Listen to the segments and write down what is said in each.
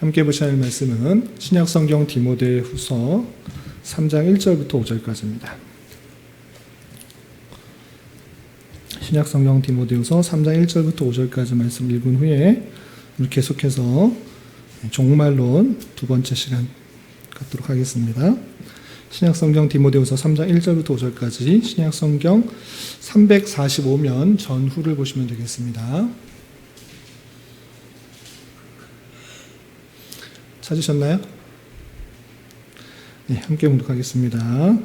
함께 보실 말씀은 신약성경 디모데후서 3장 1절부터 5절까지입니다. 신약성경 디모데후서 3장 1절부터 5절까지 말씀 읽은 후에 계속해서 종말론 두 번째 시간 갖도록 하겠습니다. 신약성경 디모데후서 3장 1절부터 5절까지 신약성경 345면 전후를 보시면 되겠습니다. 찾으셨나요? 네, 함께 봉독하겠습니다.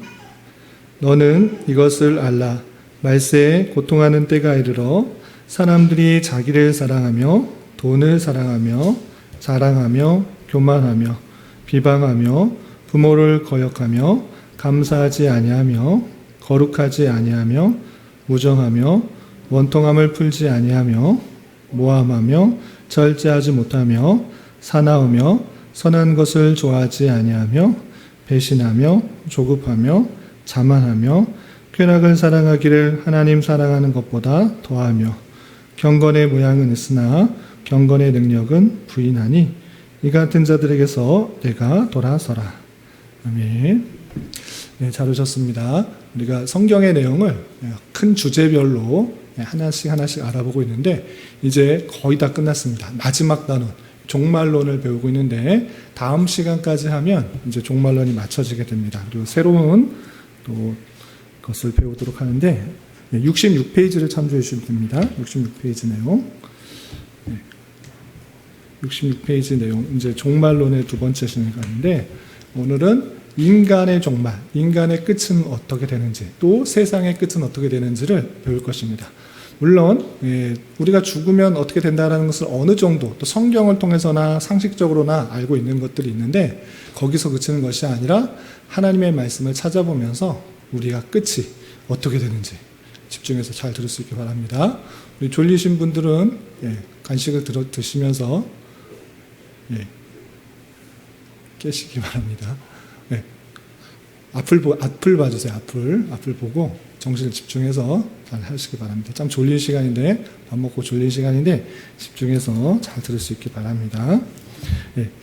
너는 이것을 알라. 말세에 고통하는 때가 이르러 사람들이 자기를 사랑하며 돈을 사랑하며 자랑하며 교만하며 비방하며 부모를 거역하며 감사하지 아니하며 거룩하지 아니하며 무정하며 원통함을 풀지 아니하며 모함하며 절제하지 못하며 사나우며 선한 것을 좋아하지 아니하며 배신하며 조급하며 자만하며 쾌락을 사랑하기를 하나님 사랑하는 것보다 더하며 경건의 모양은 있으나 경건의 능력은 부인하니 이 같은 자들에게서 내가 돌아서라. 아멘. 네, 잘 오셨습니다. 우리가 성경의 내용을 큰 주제별로 하나씩 알아보고 있는데 이제 거의 다 끝났습니다. 마지막 단원 종말론을 배우고 있는데 다음 시간까지 하면 이제 종말론이 맞춰지게 됩니다. 그리고 새로운 또 것을 배우도록 하는데 66페이지를 참조해 주시면 됩니다. 66페이지 내용. 66페이지 내용 이제 종말론의 두 번째 시간인데 오늘은 인간의 종말, 인간의 끝은 어떻게 되는지 또 세상의 끝은 어떻게 되는지를 배울 것입니다. 물론 우리가 죽으면 어떻게 된다는 것을 어느 정도 또 성경을 통해서나 상식적으로나 알고 있는 것들이 있는데 거기서 그치는 것이 아니라 하나님의 말씀을 찾아보면서 우리가 끝이 어떻게 되는지 집중해서 잘 들을 수 있기 바랍니다. 우리 졸리신 분들은 간식을 드시면서 깨시기 바랍니다. 앞을 봐주세요. 앞을 보고 정신을 집중해서 잘 하시기 바랍니다. 참 졸린 시간인데 밥 먹고 졸린 시간인데 집중해서 잘 들을 수 있기 바랍니다.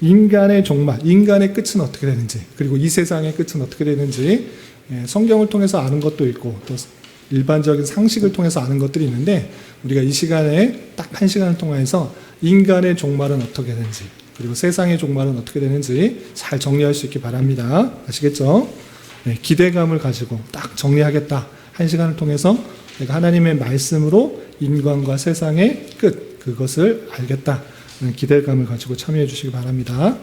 인간의 종말, 인간의 끝은 어떻게 되는지 그리고 이 세상의 끝은 어떻게 되는지 성경을 통해서 아는 것도 있고 또 일반적인 상식을 통해서 아는 것들이 있는데 우리가 이 시간에 딱 한 시간을 통해서 인간의 종말은 어떻게 되는지 그리고 세상의 종말은 어떻게 되는지 잘 정리할 수 있기 바랍니다. 아시겠죠? 기대감을 가지고 딱 정리하겠다. 한 시간을 통해서 내가 하나님의 말씀으로 인간과 세상의 끝 그것을 알겠다. 기대감을 가지고 참여해 주시기 바랍니다.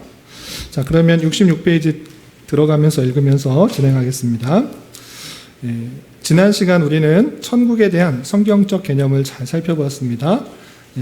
자, 그러면 66페이지 들어가면서 읽으면서 진행하겠습니다. 지난 시간 우리는 천국에 대한 성경적 개념을 잘 살펴보았습니다.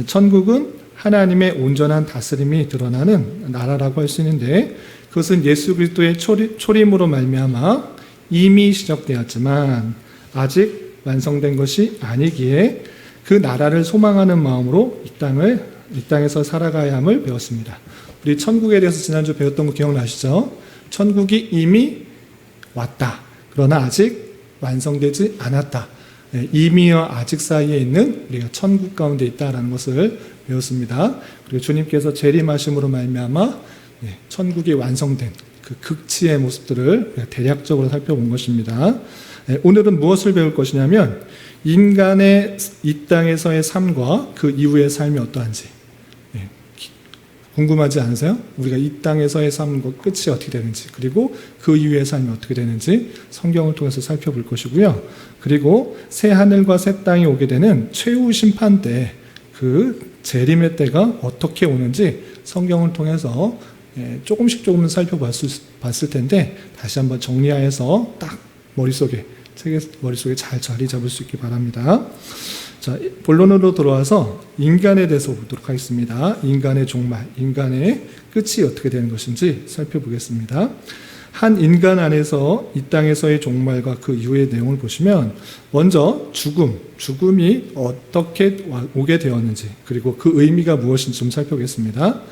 천국은 하나님의 온전한 다스림이 드러나는 나라라고 할 수 있는데 그것은 예수 그리스도의 초림으로 말미암아 이미 시작되었지만 아직 완성된 것이 아니기에 그 나라를 소망하는 마음으로 이 땅에서 살아가야 함을 배웠습니다. 우리 천국에 대해서 지난주 배웠던 거 기억나시죠? 천국이 이미 왔다. 그러나 아직 완성되지 않았다. 이미와 아직 사이에 있는 우리가 천국 가운데 있다라는 것을 배웠습니다. 그리고 주님께서 재림하심으로 말미암아 천국이 완성된 그 극치의 모습들을 대략적으로 살펴본 것입니다. 오늘은 무엇을 배울 것이냐면 인간의 이 땅에서의 삶과 그 이후의 삶이 어떠한지 궁금하지 않으세요? 우리가 이 땅에서의 삶과 끝이 어떻게 되는지 그리고 그 이후의 삶이 어떻게 되는지 성경을 통해서 살펴볼 것이고요. 그리고 새 하늘과 새 땅이 오게 되는 최후 심판 때 그 재림의 때가 어떻게 오는지 성경을 통해서 조금씩 살펴봤을 텐데 다시 한번 정리해서 딱 머릿속에 잘 자리 잡을 수 있기 바랍니다. 자, 본론으로 들어와서 인간에 대해서 보도록 하겠습니다. 인간의 종말, 인간의 끝이 어떻게 되는 것인지 살펴보겠습니다. 한 인간 안에서 이 땅에서의 종말과 그 이후의 내용을 보시면 먼저 죽음이 어떻게 오게 되었는지 그리고 그 의미가 무엇인지 좀 살펴보겠습니다.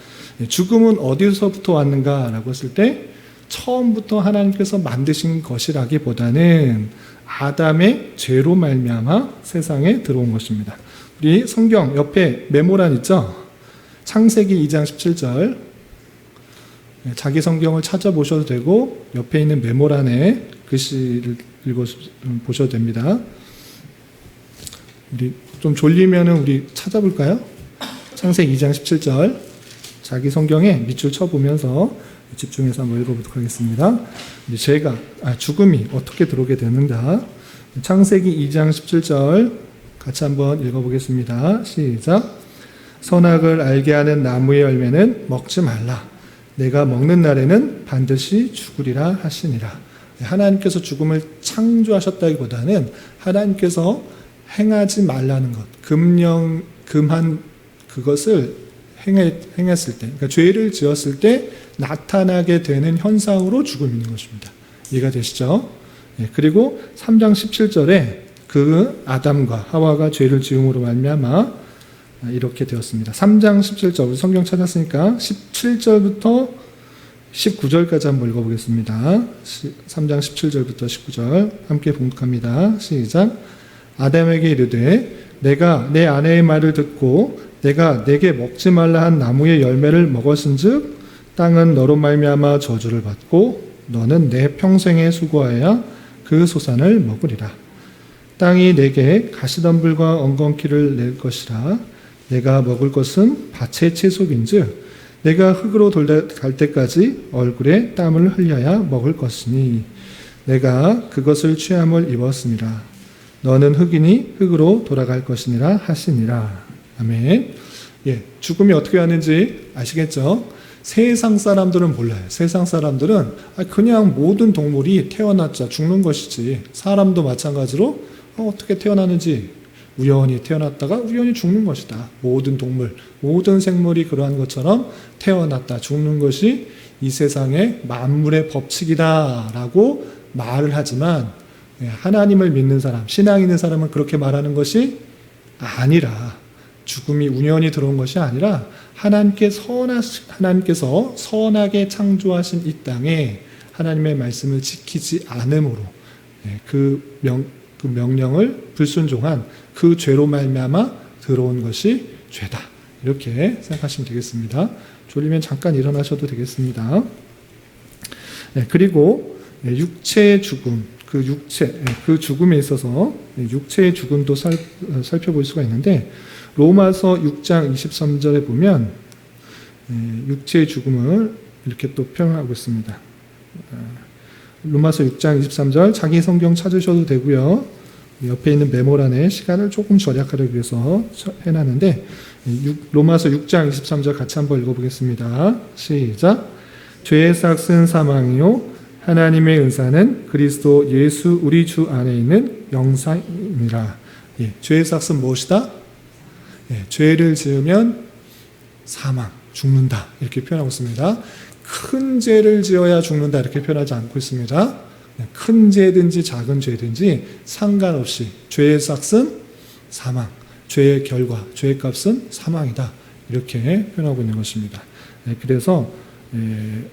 죽음은 어디서부터 왔는가라고 했을 때 처음부터 하나님께서 만드신 것이라기보다는 아담의 죄로 말미암아 세상에 들어온 것입니다. 우리 성경 옆에 메모란 있죠? 창세기 2장 17절 자기 성경을 찾아보셔도 되고 옆에 있는 메모란에 글씨를 보셔도 됩니다. 우리 좀 졸리면은 우리 찾아볼까요? 창세기 2장 17절 자기 성경에 밑줄 쳐보면서 집중해서 한번 읽어보도록 하겠습니다. 죽음이 어떻게 들어오게 되는가? 창세기 2장 17절 같이 한번 읽어보겠습니다. 시작. 선악을 알게 하는 나무의 열매는 먹지 말라. 내가 먹는 날에는 반드시 죽으리라 하시니라. 하나님께서 죽음을 창조하셨다기보다는 하나님께서 행하지 말라는 것, 금한 그것을 행했을 때, 그러니까 죄를 지었을 때 나타나게 되는 현상으로 죽음이 있는 것입니다. 이해가 되시죠? 그리고 3장 17절에 그 아담과 하와가 죄를 지음으로 말미암아 이렇게 되었습니다. 3장 17절, 우리 성경 찾았으니까 17절부터 19절까지 한번 읽어보겠습니다. 3장 17절부터 19절 함께 봉독합니다. 시작. 아담에게 이르되 내가 내 아내의 말을 듣고 내가 내게 먹지 말라 한 나무의 열매를 먹었은즉 땅은 너로 말미암아 저주를 받고 너는 내 평생에 수고하여 그 소산을 먹으리라. 땅이 내게 가시덤불과 엉겅퀴를 낼 것이라. 내가 먹을 것은 밭의 채소인즉 내가 흙으로 갈 때까지 얼굴에 땀을 흘려야 먹을 것이니 내가 그것을 취함을 입었으니라. 너는 흙이니 흙으로 돌아갈 것이니라 하시니라. 아멘. 죽음이 어떻게 하는지 아시겠죠? 세상 사람들은 몰라요. 세상 사람들은 그냥 모든 동물이 태어났자 죽는 것이지, 사람도 마찬가지로 어떻게 태어나는지, 우연히 태어났다가 우연히 죽는 것이다. 모든 동물, 모든 생물이 그러한 것처럼 태어났다 죽는 것이 이 세상의 만물의 법칙이다라고 말을 하지만 하나님을 믿는 사람, 신앙 있는 사람은 그렇게 말하는 것이 아니라, 죽음이 우연히 들어온 것이 아니라 하나님께서 선하게 창조하신 이 땅에 하나님의 말씀을 지키지 않음으로 그 명령을 불순종한 그 죄로 말미암아 들어온 것이 죄다. 이렇게 생각하시면 되겠습니다. 졸리면 잠깐 일어나셔도 되겠습니다. 그리고 육체의 죽음, 그 죽음에 있어서 육체의 죽음도 살펴볼 수가 있는데, 로마서 6장 23절에 보면 육체의 죽음을 이렇게 또 표현하고 있습니다. 로마서 6장 23절 자기 성경 찾으셔도 되고요. 옆에 있는 메모란에 시간을 조금 절약하려고 위해서 해놨는데, 로마서 6장 23절 같이 한번 읽어보겠습니다. 시작. 죄의 삭은 사망이요 하나님의 은사는 그리스도 예수 우리 주 안에 있는 영생이라. 죄의 삭은 무엇이다? 죄를 지으면 사망, 죽는다, 이렇게 표현하고 있습니다. 큰 죄를 지어야 죽는다, 이렇게 표현하지 않고 있습니다. 큰 죄든지 작은 죄든지 상관없이 죄의 삭은 사망, 죄의 결과, 죄의 값은 사망이다, 이렇게 표현하고 있는 것입니다. 그래서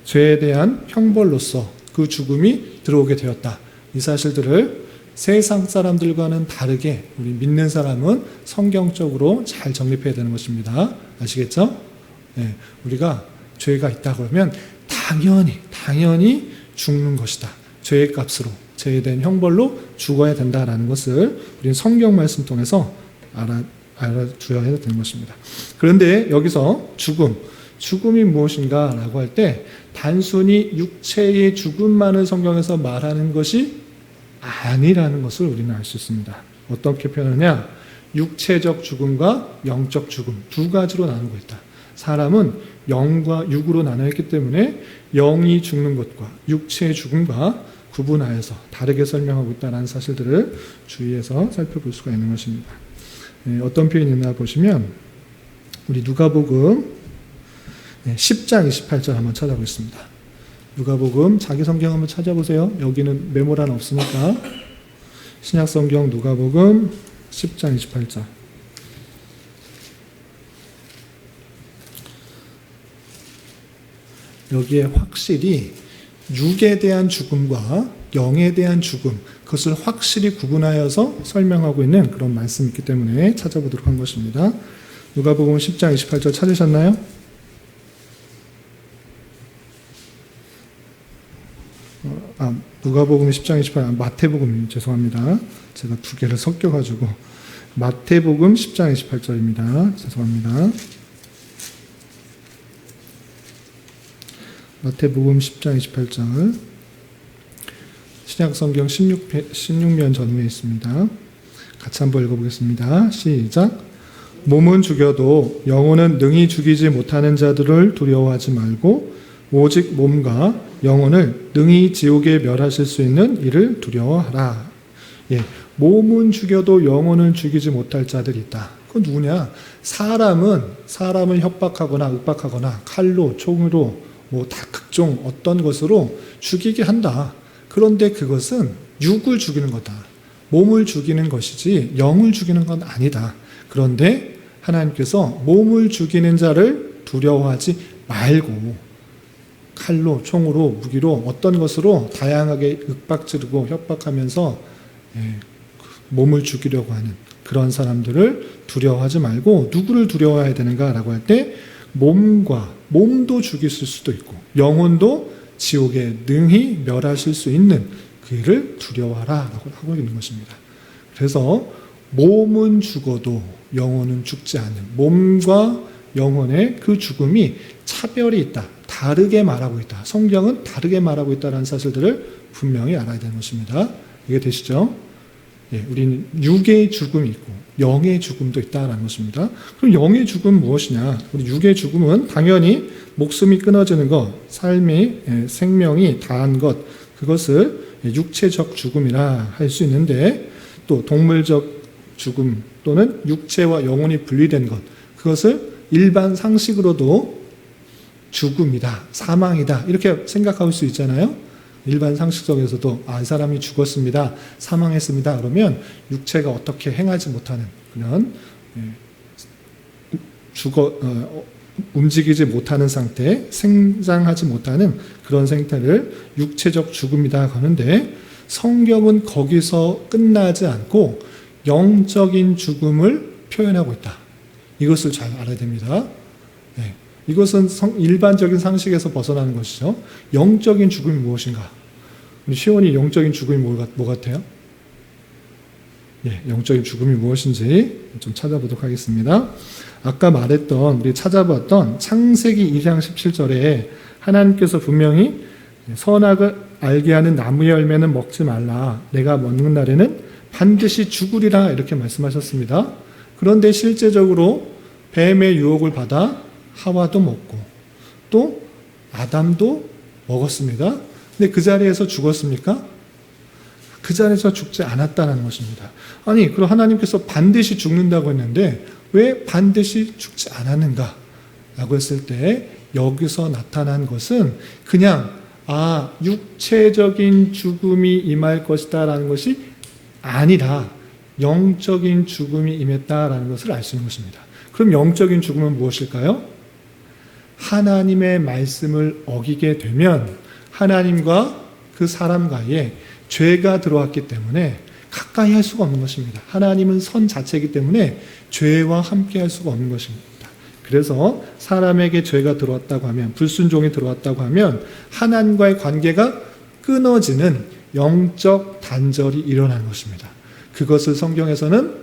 죄에 대한 형벌로서 그 죽음이 들어오게 되었다. 이 사실들을 세상 사람들과는 다르게 우리 믿는 사람은 성경적으로 잘 정립해야 되는 것입니다. 아시겠죠? 우리가 죄가 있다 그러면 당연히 죽는 것이다. 죄의 값으로, 죄에 대한 형벌로 죽어야 된다라는 것을 우리는 성경 말씀 통해서 알아두어야 되는 것입니다. 그런데 여기서 죽음이 무엇인가라고 할 때 단순히 육체의 죽음만을 성경에서 말하는 것이 아니라는 것을 우리는 알 수 있습니다. 어떻게 표현하냐? 육체적 죽음과 영적 죽음 두 가지로 나누고 있다. 사람은 영과 육으로 나눠 있기 때문에 영이 죽는 것과 육체의 죽음과 구분하여서 다르게 설명하고 있다는 사실들을 주의해서 살펴볼 수가 있는 것입니다. 어떤 표현이 있나 보시면 우리 누가복음 10장 28절 한번 찾아보겠습니다. 누가복음 자기 성경 한번 찾아보세요. 여기는 메모란 없으니까. 신약성경 누가복음 10장 28절. 여기에 확실히 육에 대한 죽음과 영에 대한 죽음, 그것을 확실히 구분하여서 설명하고 있는 그런 말씀이 있기 때문에 찾아보도록 한 것입니다. 누가복음 10장 28절 찾으셨나요? 누가복음 10장 28절, 마태복음 죄송합니다. 제가 두 개를 섞여가지고 마태복음 10장 28절입니다. 죄송합니다. 마태복음 10장 28절 신약성경 16면 전후에 있습니다. 같이 한번 읽어보겠습니다. 시작. 몸은 죽여도 영혼은 능히 죽이지 못하는 자들을 두려워하지 말고 오직 몸과 영혼을 능히 지옥에 멸하실 수 있는 이를 두려워하라. 예, 몸은 죽여도 영혼을 죽이지 못할 자들이 있다. 그건 누구냐? 사람은 협박하거나 윽박하거나 칼로, 총으로, 다 각종 어떤 것으로 죽이게 한다. 그런데 그것은 육을 죽이는 거다. 몸을 죽이는 것이지 영을 죽이는 건 아니다. 그런데 하나님께서 몸을 죽이는 자를 두려워하지 말고 칼로, 총으로, 무기로 어떤 것으로 다양하게 윽박지르고 협박하면서 몸을 죽이려고 하는 그런 사람들을 두려워하지 말고 누구를 두려워해야 되는가라고 할 때 몸도 죽이실 수도 있고 영혼도 지옥에 능히 멸하실 수 있는 그 일을 두려워하라라고 하고 있는 것입니다. 그래서 몸은 죽어도 영혼은 죽지 않는 몸과 영혼의 그 죽음이 차별이 있다. 다르게 말하고 있다. 성경은 다르게 말하고 있다는 사실들을 분명히 알아야 되는 것입니다. 이게 되시죠? 예, 우리는 육의 죽음이 있고 영의 죽음도 있다는 것입니다. 그럼 영의 죽음은 무엇이냐? 우리 육의 죽음은 당연히 목숨이 끊어지는 것, 생명이 다한 것, 그것을 육체적 죽음이라 할 수 있는데 또 동물적 죽음 또는 육체와 영혼이 분리된 것, 그것을 일반 상식으로도 죽음이다, 사망이다 이렇게 생각할 수 있잖아요. 일반 상식 속에서도 이 사람이 죽었습니다, 사망했습니다 그러면 육체가 어떻게 행하지 못하는 그런 움직이지 못하는 상태, 생장하지 못하는 그런 상태를 육체적 죽음이다 하는데 성경은 거기서 끝나지 않고 영적인 죽음을 표현하고 있다. 이것을 잘 알아야 됩니다. 네. 이것은 일반적인 상식에서 벗어나는 것이죠. 영적인 죽음이 무엇인가? 우리 시온이 영적인 죽음이 뭐 같아요? 예, 영적인 죽음이 무엇인지 좀 찾아보도록 하겠습니다. 아까 우리 찾아봤던 창세기 2장 17절에 하나님께서 분명히 선악을 알게 하는 나무의 열매는 먹지 말라. 내가 먹는 날에는 반드시 죽으리라 이렇게 말씀하셨습니다. 그런데 실제적으로 뱀의 유혹을 받아 하와도 먹고 또 아담도 먹었습니다. 근데 그 자리에서 죽었습니까? 그 자리에서 죽지 않았다는 것입니다. 아니, 그럼 하나님께서 반드시 죽는다고 했는데 왜 반드시 죽지 않았는가? 라고 했을 때 여기서 나타난 것은 그냥 육체적인 죽음이 임할 것이다 라는 것이 아니라 영적인 죽음이 임했다라는 것을 알 수 있는 것입니다. 그럼 영적인 죽음은 무엇일까요? 하나님의 말씀을 어기게 되면 하나님과 그 사람과의 죄가 들어왔기 때문에 가까이 할 수가 없는 것입니다. 하나님은 선 자체이기 때문에 죄와 함께 할 수가 없는 것입니다. 그래서 사람에게 죄가 들어왔다고 하면, 불순종이 들어왔다고 하면 하나님과의 관계가 끊어지는 영적 단절이 일어나는 것입니다. 그것을 성경에서는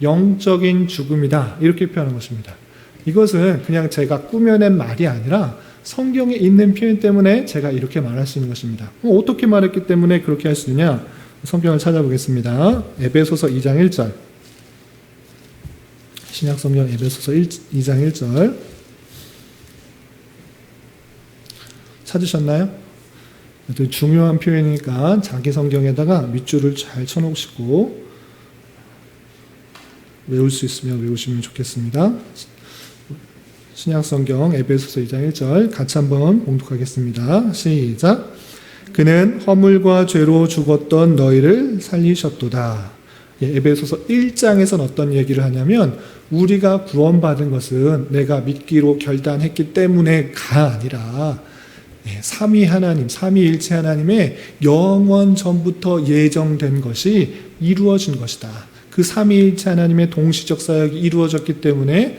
영적인 죽음이다 이렇게 표현하는 것입니다. 이것은 그냥 제가 꾸며낸 말이 아니라 성경에 있는 표현 때문에 제가 이렇게 말할 수 있는 것입니다. 어떻게 말했기 때문에 그렇게 할 수 있느냐? 성경을 찾아보겠습니다. 에베소서 2장 1절. 신약성경 에베소서 2장 1절. 찾으셨나요? 중요한 표현이니까 자기 성경에다가 밑줄을 잘 쳐놓으시고 외울 수 있으면 외우시면 좋겠습니다. 신약성경 에베소서 2장 1절 같이 한번 봉독하겠습니다. 시작. 그는 허물과 죄로 죽었던 너희를 살리셨도다. 에베소서 1장에서는 어떤 얘기를 하냐면 우리가 구원받은 것은 내가 믿기로 결단했기 때문에가 아니라 삼위일체 하나님의 영원 전부터 예정된 것이 이루어진 것이다. 그 삼위일체 하나님의 동시적 사역이 이루어졌기 때문에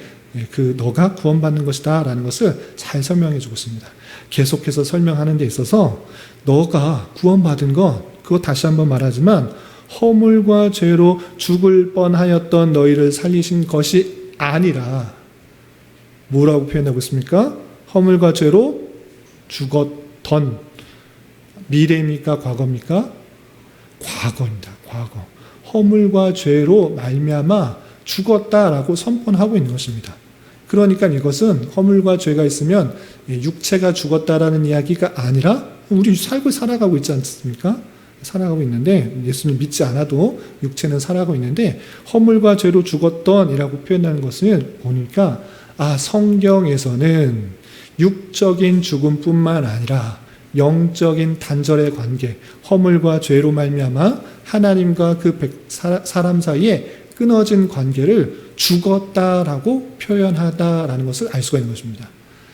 너가 구원받는 것이다 라는 것을 잘 설명해 주고 있습니다. 계속해서 설명하는 데 있어서 너가 구원받은 것 그거 다시 한번 말하지만 허물과 죄로 죽을 뻔하였던 너희를 살리신 것이 아니라 뭐라고 표현하고 있습니까? 허물과 죄로 죽었던, 미래입니까? 과거입니까? 과거입니다. 과거. 허물과 죄로 말미암아 죽었다라고 선포하고 있는 것입니다. 그러니까 이것은 허물과 죄가 있으면 육체가 죽었다라는 이야기가 아니라 우리 살고 살아가고 있지 않습니까? 살아가고 있는데 예수님 믿지 않아도 육체는 살아가고 있는데 허물과 죄로 죽었던이라고 표현하는 것을 보니까 성경에서는 육적인 죽음뿐만 아니라 영적인 단절의 관계, 허물과 죄로 말미암아 하나님과 그 사람 사이에 끊어진 관계를 죽었다라고 표현하다라는 것을 알 수가 있는 것입니다.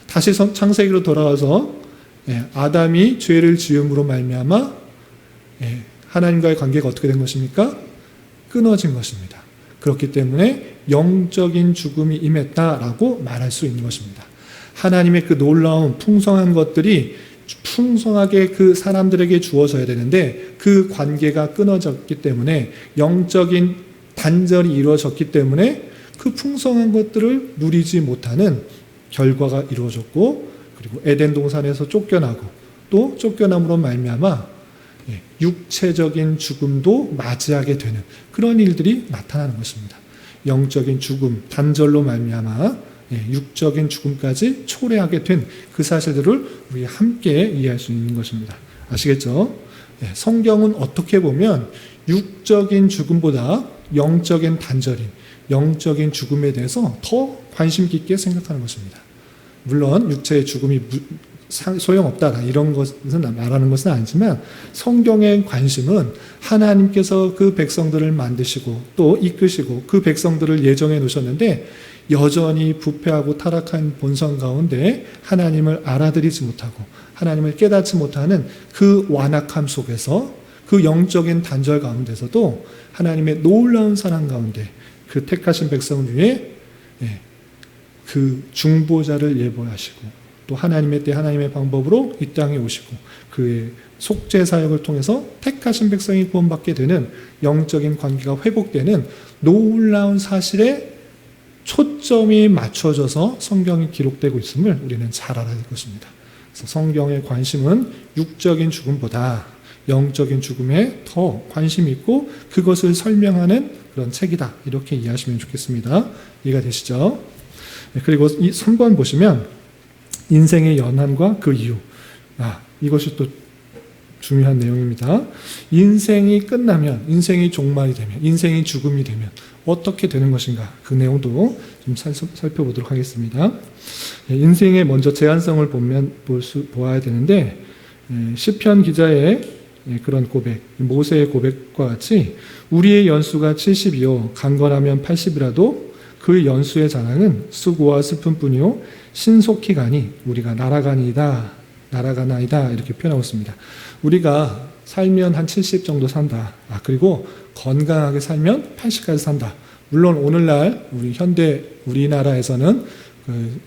다시 창세기로 돌아와서 아담이 죄를 지음으로 말미암아 하나님과의 관계가 어떻게 된 것입니까? 끊어진 것입니다. 그렇기 때문에 영적인 죽음이 임했다라고 말할 수 있는 것입니다. 하나님의 그 놀라운 풍성한 것들이 풍성하게 그 사람들에게 주어져야 되는데 그 관계가 끊어졌기 때문에 영적인 단절이 이루어졌기 때문에 그 풍성한 것들을 누리지 못하는 결과가 이루어졌고, 그리고 에덴 동산에서 쫓겨나고 또 쫓겨남으로 말미암아 육체적인 죽음도 맞이하게 되는 그런 일들이 나타나는 것입니다. 영적인 죽음, 단절로 말미암아 육적인 죽음까지 초래하게 된 그 사실들을 우리 함께 이해할 수 있는 것입니다. 아시겠죠? 성경은 어떻게 보면 육적인 죽음보다 영적인 단절인, 영적인 죽음에 대해서 더 관심 깊게 생각하는 것입니다. 물론 육체의 죽음이 소용없다 이런 것은 말하는 것은 아니지만 성경의 관심은 하나님께서 그 백성들을 만드시고 또 이끄시고 그 백성들을 예정해 놓으셨는데 여전히 부패하고 타락한 본성 가운데 하나님을 알아들이지 못하고 하나님을 깨닫지 못하는 그 완악함 속에서 그 영적인 단절 가운데서도 하나님의 놀라운 사랑 가운데 그 택하신 백성 위에 그 중보자를 예보하시고 또 하나님의 때 하나님의 방법으로 이 땅에 오시고 그의 속죄 사역을 통해서 택하신 백성이 구원받게 되는 영적인 관계가 회복되는 놀라운 사실에 초점이 맞춰져서 성경이 기록되고 있음을 우리는 잘 알아야 될 것입니다. 그래서 성경의 관심은 육적인 죽음보다 영적인 죽음에 더 관심이 있고 그것을 설명하는 그런 책이다. 이렇게 이해하시면 좋겠습니다. 이해가 되시죠? 그리고 이 3번 보시면 인생의 연한과 그 이유. 이것이 또 중요한 내용입니다. 인생이 끝나면, 인생이 종말이 되면, 인생이 죽음이 되면 어떻게 되는 것인가? 그 내용도 좀 살펴보도록 하겠습니다. 인생의 먼저 제한성을 보아야 되는데 시편 기자의 그런 고백, 모세의 고백과 같이 우리의 연수가 70이요 강건하면 80이라도 그 연수의 자랑은 수고와 슬픔뿐이요 신속히 가니 우리가 날아가나이다 이렇게 표현하고 있습니다. 우리가 살면 한 70 정도 산다. 그리고 건강하게 살면 80까지 산다. 물론 오늘날 우리나라에서는 그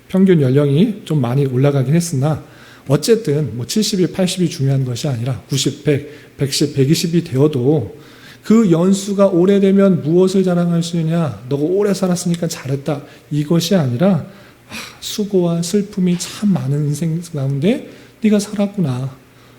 평균 연령이 좀 많이 올라가긴 했으나 어쨌든 70이 80이 중요한 것이 아니라 90, 100, 110, 120이 되어도 그 연수가 오래되면 무엇을 자랑할 수 있냐? 너가 오래 살았으니까 잘했다. 이것이 아니라 수고와 슬픔이 참 많은 인생 가운데 네가 살았구나.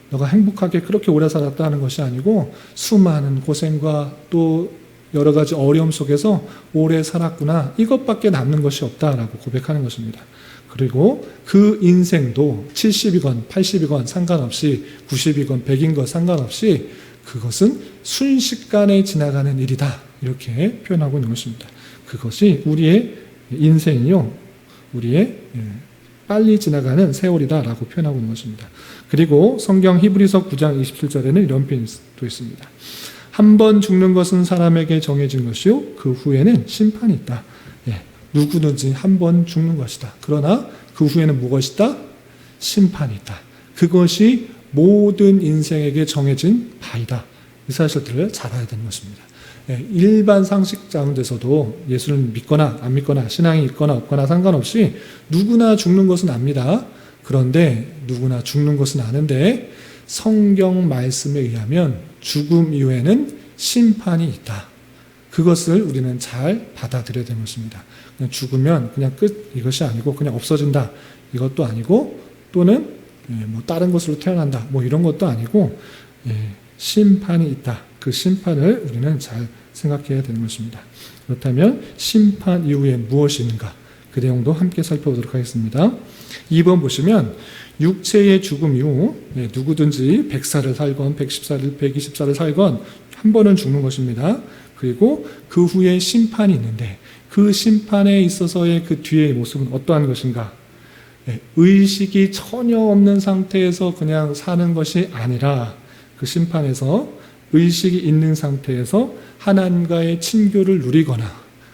너가 행복하게 그렇게 오래 살았다 하는 것이 아니고 수많은 고생과 또 여러 가지 어려움 속에서 오래 살았구나. 이것밖에 남는 것이 없다라고 고백하는 것입니다. 그리고 그 인생도 70이건 80이건 상관없이 90이건 100인 것 상관없이 그것은 순식간에 지나가는 일이다. 이렇게 표현하고 있는 것입니다. 그것이 우리의 인생이요. 우리의 빨리 지나가는 세월이다라고 표현하고 있는 것입니다. 그리고 성경 히브리서 9장 27절에는 이런 표현도 있습니다. 한 번 죽는 것은 사람에게 정해진 것이요 그 후에는 심판이 있다. 누구든지 한 번 죽는 것이다. 그러나 그 후에는 무엇이다? 심판이 있다. 그것이 모든 인생에게 정해진 바이다. 이 사실들을 잘 알아야 되는 것입니다. 일반 상식 가운데서도 예수를 믿거나 안 믿거나 신앙이 있거나 없거나 상관없이 누구나 죽는 것은 압니다. 그런데 누구나 죽는 것은 아는데 성경 말씀에 의하면 죽음 이후에는 심판이 있다. 그것을 우리는 잘 받아들여야 되는 것입니다. 그냥 죽으면 그냥 끝 이것이 아니고 그냥 없어진다 이것도 아니고 또는 뭐 다른 것으로 태어난다 뭐 이런 것도 아니고 심판이 있다. 그 심판을 우리는 잘 생각해야 되는 것입니다. 그렇다면 심판 이후에 무엇이 있는가? 그 내용도 함께 살펴보도록 하겠습니다. 2번 보시면 육체의 죽음 이후 누구든지 100살을 살건 110살을 120살을 살건 한 번은 죽는 것입니다. 그리고 그 후에 심판이 있는데 그 심판에 있어서의 그 뒤의 모습은 어떠한 것인가? 의식이 전혀 없는 상태에서 그냥 사는 것이 아니라 그 심판에서 의식이 있는 상태에서 하나님과의 친교를 누리거나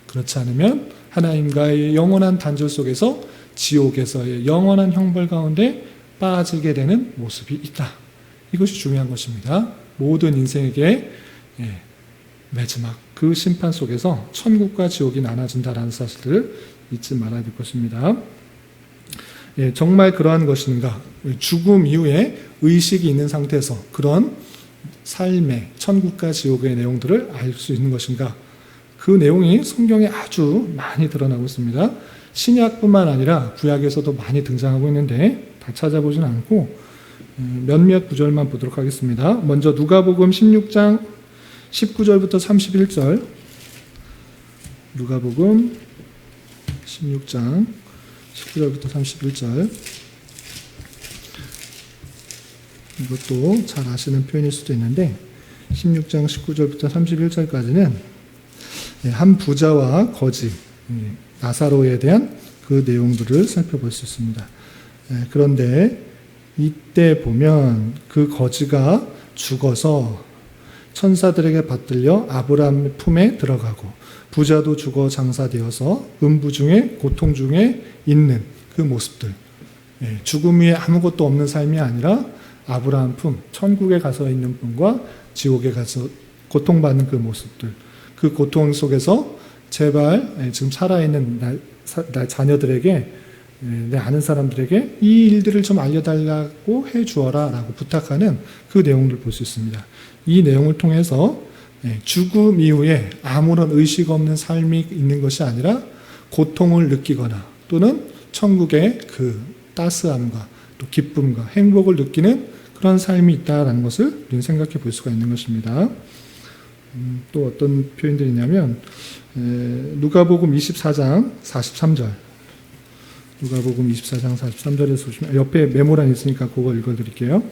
그렇지 않으면 하나님과의 영원한 단절 속에서 지옥에서의 영원한 형벌 가운데 빠지게 되는 모습이 있다. 이것이 중요한 것입니다. 모든 인생에게 마지막 그 심판 속에서 천국과 지옥이 나눠진다라는 사실을 잊지 말아야 될 것입니다. 정말 그러한 것인가? 죽음 이후에 의식이 있는 상태에서 그런 삶의 천국과 지옥의 내용들을 알 수 있는 것인가? 그 내용이 성경에 아주 많이 드러나고 있습니다. 신약뿐만 아니라 구약에서도 많이 등장하고 있는데 다 찾아보진 않고 몇몇 구절만 보도록 하겠습니다. 먼저 누가복음 16장 19절부터 31절 누가복음 16장 19절부터 31절 이것도 잘 아시는 표현일 수도 있는데 16장 19절부터 31절까지는 한 부자와 거지 나사로에 대한 그 내용들을 살펴볼 수 있습니다. 그런데 이때 보면 그 거지가 죽어서 천사들에게 받들려 아브라함 품에 들어가고 부자도 죽어 장사되어서 음부 중에 고통 중에 있는 그 모습들 죽음 위에 아무것도 없는 삶이 아니라 아브라함 품, 천국에 가서 있는 분과 지옥에 가서 고통받는 그 모습들 그 고통 속에서 제발 지금 살아있는 나 자녀들에게 내 아는 사람들에게 이 일들을 좀 알려달라고 해주어라 라고 부탁하는 그 내용을 볼 수 있습니다. 이 내용을 통해서 죽음 이후에 아무런 의식 없는 삶이 있는 것이 아니라 고통을 느끼거나 또는 천국의 그 따스함과 또 기쁨과 행복을 느끼는 그런 삶이 있다는 것을 우리는 생각해 볼 수가 있는 것입니다. 또 어떤 표현들이 있냐면 누가복음 24장 43절 누가복음 24장 43절에서 보시면 옆에 메모란이 있으니까 그거 읽어드릴게요.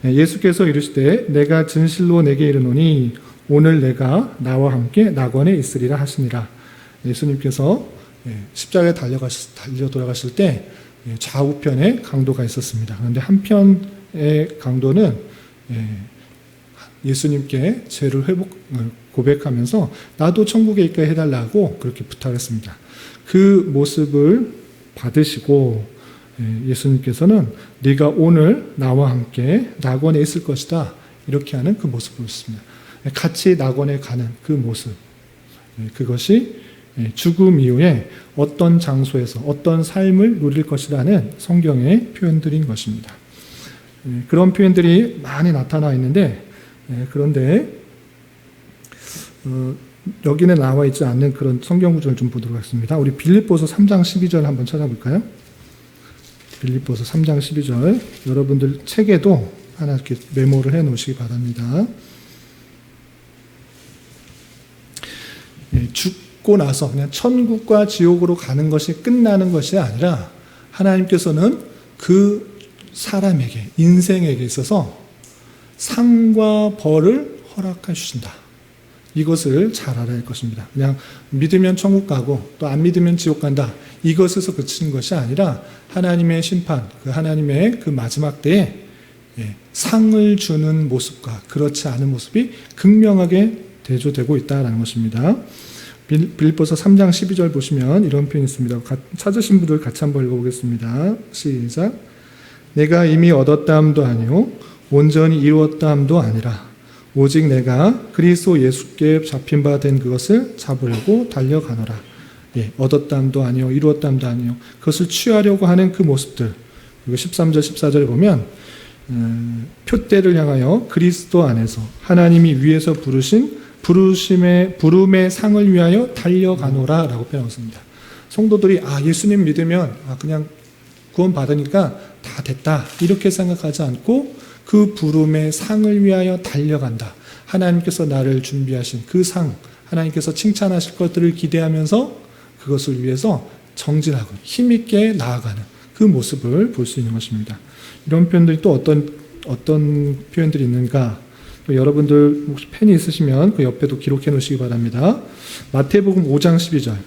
예수께서 이르시되 내가 진실로 내게 이르노니 오늘 내가 나와 함께 낙원에 있으리라 하시니라. 예수님께서 십자가에 달려 돌아가실 때 좌우편에 강도가 있었습니다. 그런데 한편의 강도는 예수님께 죄를 고백하면서 나도 천국에 있게 해달라고 그렇게 부탁했습니다. 그 모습을 받으시고 예수님께서는 네가 오늘 나와 함께 낙원에 있을 것이다 이렇게 하는 그 모습을 보였습니다. 같이 낙원에 가는 그 모습 그것이 죽음 이후에 어떤 장소에서 어떤 삶을 누릴 것이라는 성경의 표현들인 것입니다. 그런 표현들이 많이 나타나 있는데 그런데 여기는 나와 있지 않는 그런 성경 구절을 좀 보도록 하겠습니다. 우리 빌립보서 3장 12절 한번 찾아볼까요? 빌립보서 3장 12절 여러분들 책에도 하나 이렇게 메모를 해 놓으시기 바랍니다. 죽고 나서 그냥 천국과 지옥으로 가는 것이 끝나는 것이 아니라 하나님께서는 그 사람에게 인생에게 있어서 상과 벌을 허락해 주신다. 이것을 잘 알아야 할 것입니다. 그냥 믿으면 천국 가고 또 안 믿으면 지옥 간다. 이것에서 그치는 것이 아니라 하나님의 심판, 그 하나님의 그 마지막 때에 상을 주는 모습과 그렇지 않은 모습이 극명하게 대조되고 있다는 것입니다. 빌립보서 3장 12절 보시면 이런 표현이 있습니다. 찾으신 분들 같이 한번 읽어보겠습니다. 시작. 내가 이미 얻었다함도 아니요 온전히 이루었다함도 아니라 오직 내가 그리스도 예수께 잡힌 바 된 그것을 잡으려고 달려가노라. 얻었다함도 아니요 이루었다함도 아니요 그것을 취하려고 하는 그 모습들 그리고 13절, 14절에 보면 표대를 향하여 그리스도 안에서 하나님이 위에서 부름의 상을 위하여 달려가노라 라고 표현했습니다. 성도들이 예수님 믿으면 그냥 구원 받으니까 다 됐다 이렇게 생각하지 않고 그 부름의 상을 위하여 달려간다. 하나님께서 나를 준비하신 그 상, 하나님께서 칭찬하실 것들을 기대하면서 그것을 위해서 정진하고 힘있게 나아가는 그 모습을 볼 수 있는 것입니다. 이런 표현들이 또 어떤 표현들이 있는가? 또 여러분들 혹시 펜이 있으시면 그 옆에도 기록해 놓으시기 바랍니다. 마태복음 5장 12절.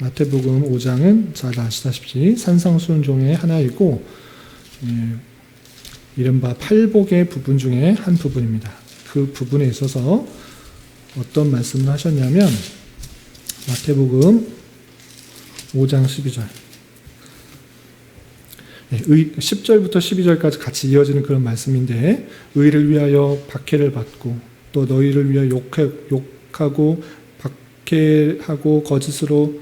마태복음 5장은 잘 아시다시피 산상수훈종의 하나이고 이른바 팔복의 부분 중에 한 부분입니다. 그 부분에 있어서 어떤 말씀을 하셨냐면 마태복음 5장 12절 10절부터 12절까지 같이 이어지는 그런 말씀인데 의를 위하여 박해를 받고 또 너희를 위하여 욕하고 박해하고 거짓으로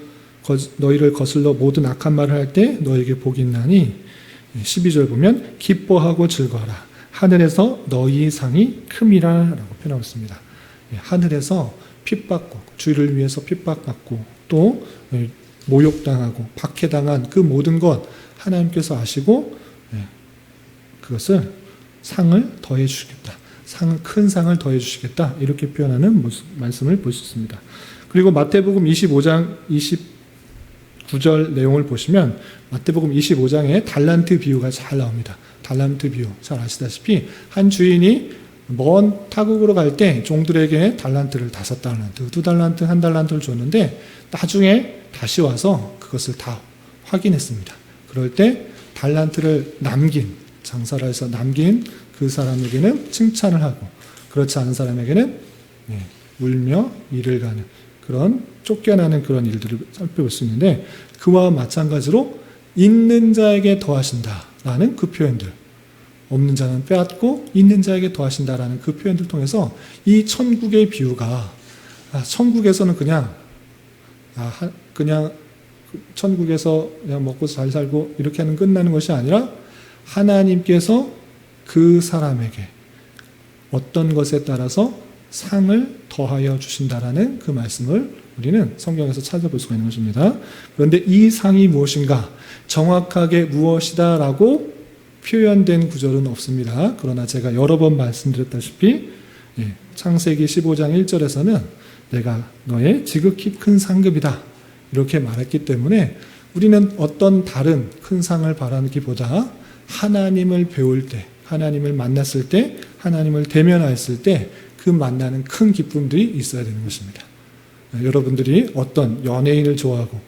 너희를 거슬러 모든 악한 말을 할 때 너에게 복이 있나니 12절 보면 기뻐하고 즐거워라 하늘에서 너희 상이 큼이라 라고 표현하고 있습니다. 하늘에서 핍박받고 주를 위해서 핍박받고 또 모욕당하고 박해당한 그 모든 것 하나님께서 아시고 그것을 상을 더해 주시겠다. 큰 상을 더해 주시겠다. 이렇게 표현하는 말씀을 볼 수 있습니다. 그리고 마태복음 25장 29절 내용을 보시면 마태복음 25장에 달란트 비유가 잘 나옵니다. 달란트 비유 잘 아시다시피 한 주인이 먼 타국으로 갈 때 종들에게 달란트를 5달란트, 2달란트, 1달란트를 줬는데 나중에 다시 와서 그것을 다 확인했습니다. 그럴 때 달란트를 장사를 해서 남긴 그 사람에게는 칭찬을 하고 그렇지 않은 사람에게는 울며 일을 가는 그런 쫓겨나는 그런 일들을 살펴볼 수 있는데 그와 마찬가지로 있는 자에게 더하신다라는 그 표현들 없는 자는 빼앗고 있는 자에게 더하신다라는 그 표현들 통해서 이 천국의 비유가 천국에서는 그냥 천국에서 그냥 먹고 잘 살고 이렇게 하는 끝나는 것이 아니라 하나님께서 그 사람에게 어떤 것에 따라서 상을 더하여 주신다라는 그 말씀을 우리는 성경에서 찾아볼 수가 있는 것입니다. 그런데 이 상이 무엇인가 정확하게 무엇이다라고 표현된 구절은 없습니다. 그러나 제가 여러 번 말씀드렸다시피 창세기 15장 1절에서는 내가 너의 지극히 큰 상급이다 이렇게 말했기 때문에 우리는 어떤 다른 큰 상을 바라기보다 하나님을 배울 때 하나님을 만났을 때 하나님을 대면했을 때 그 만나는 큰 기쁨들이 있어야 되는 것입니다. 여러분들이 어떤 연예인을 좋아하고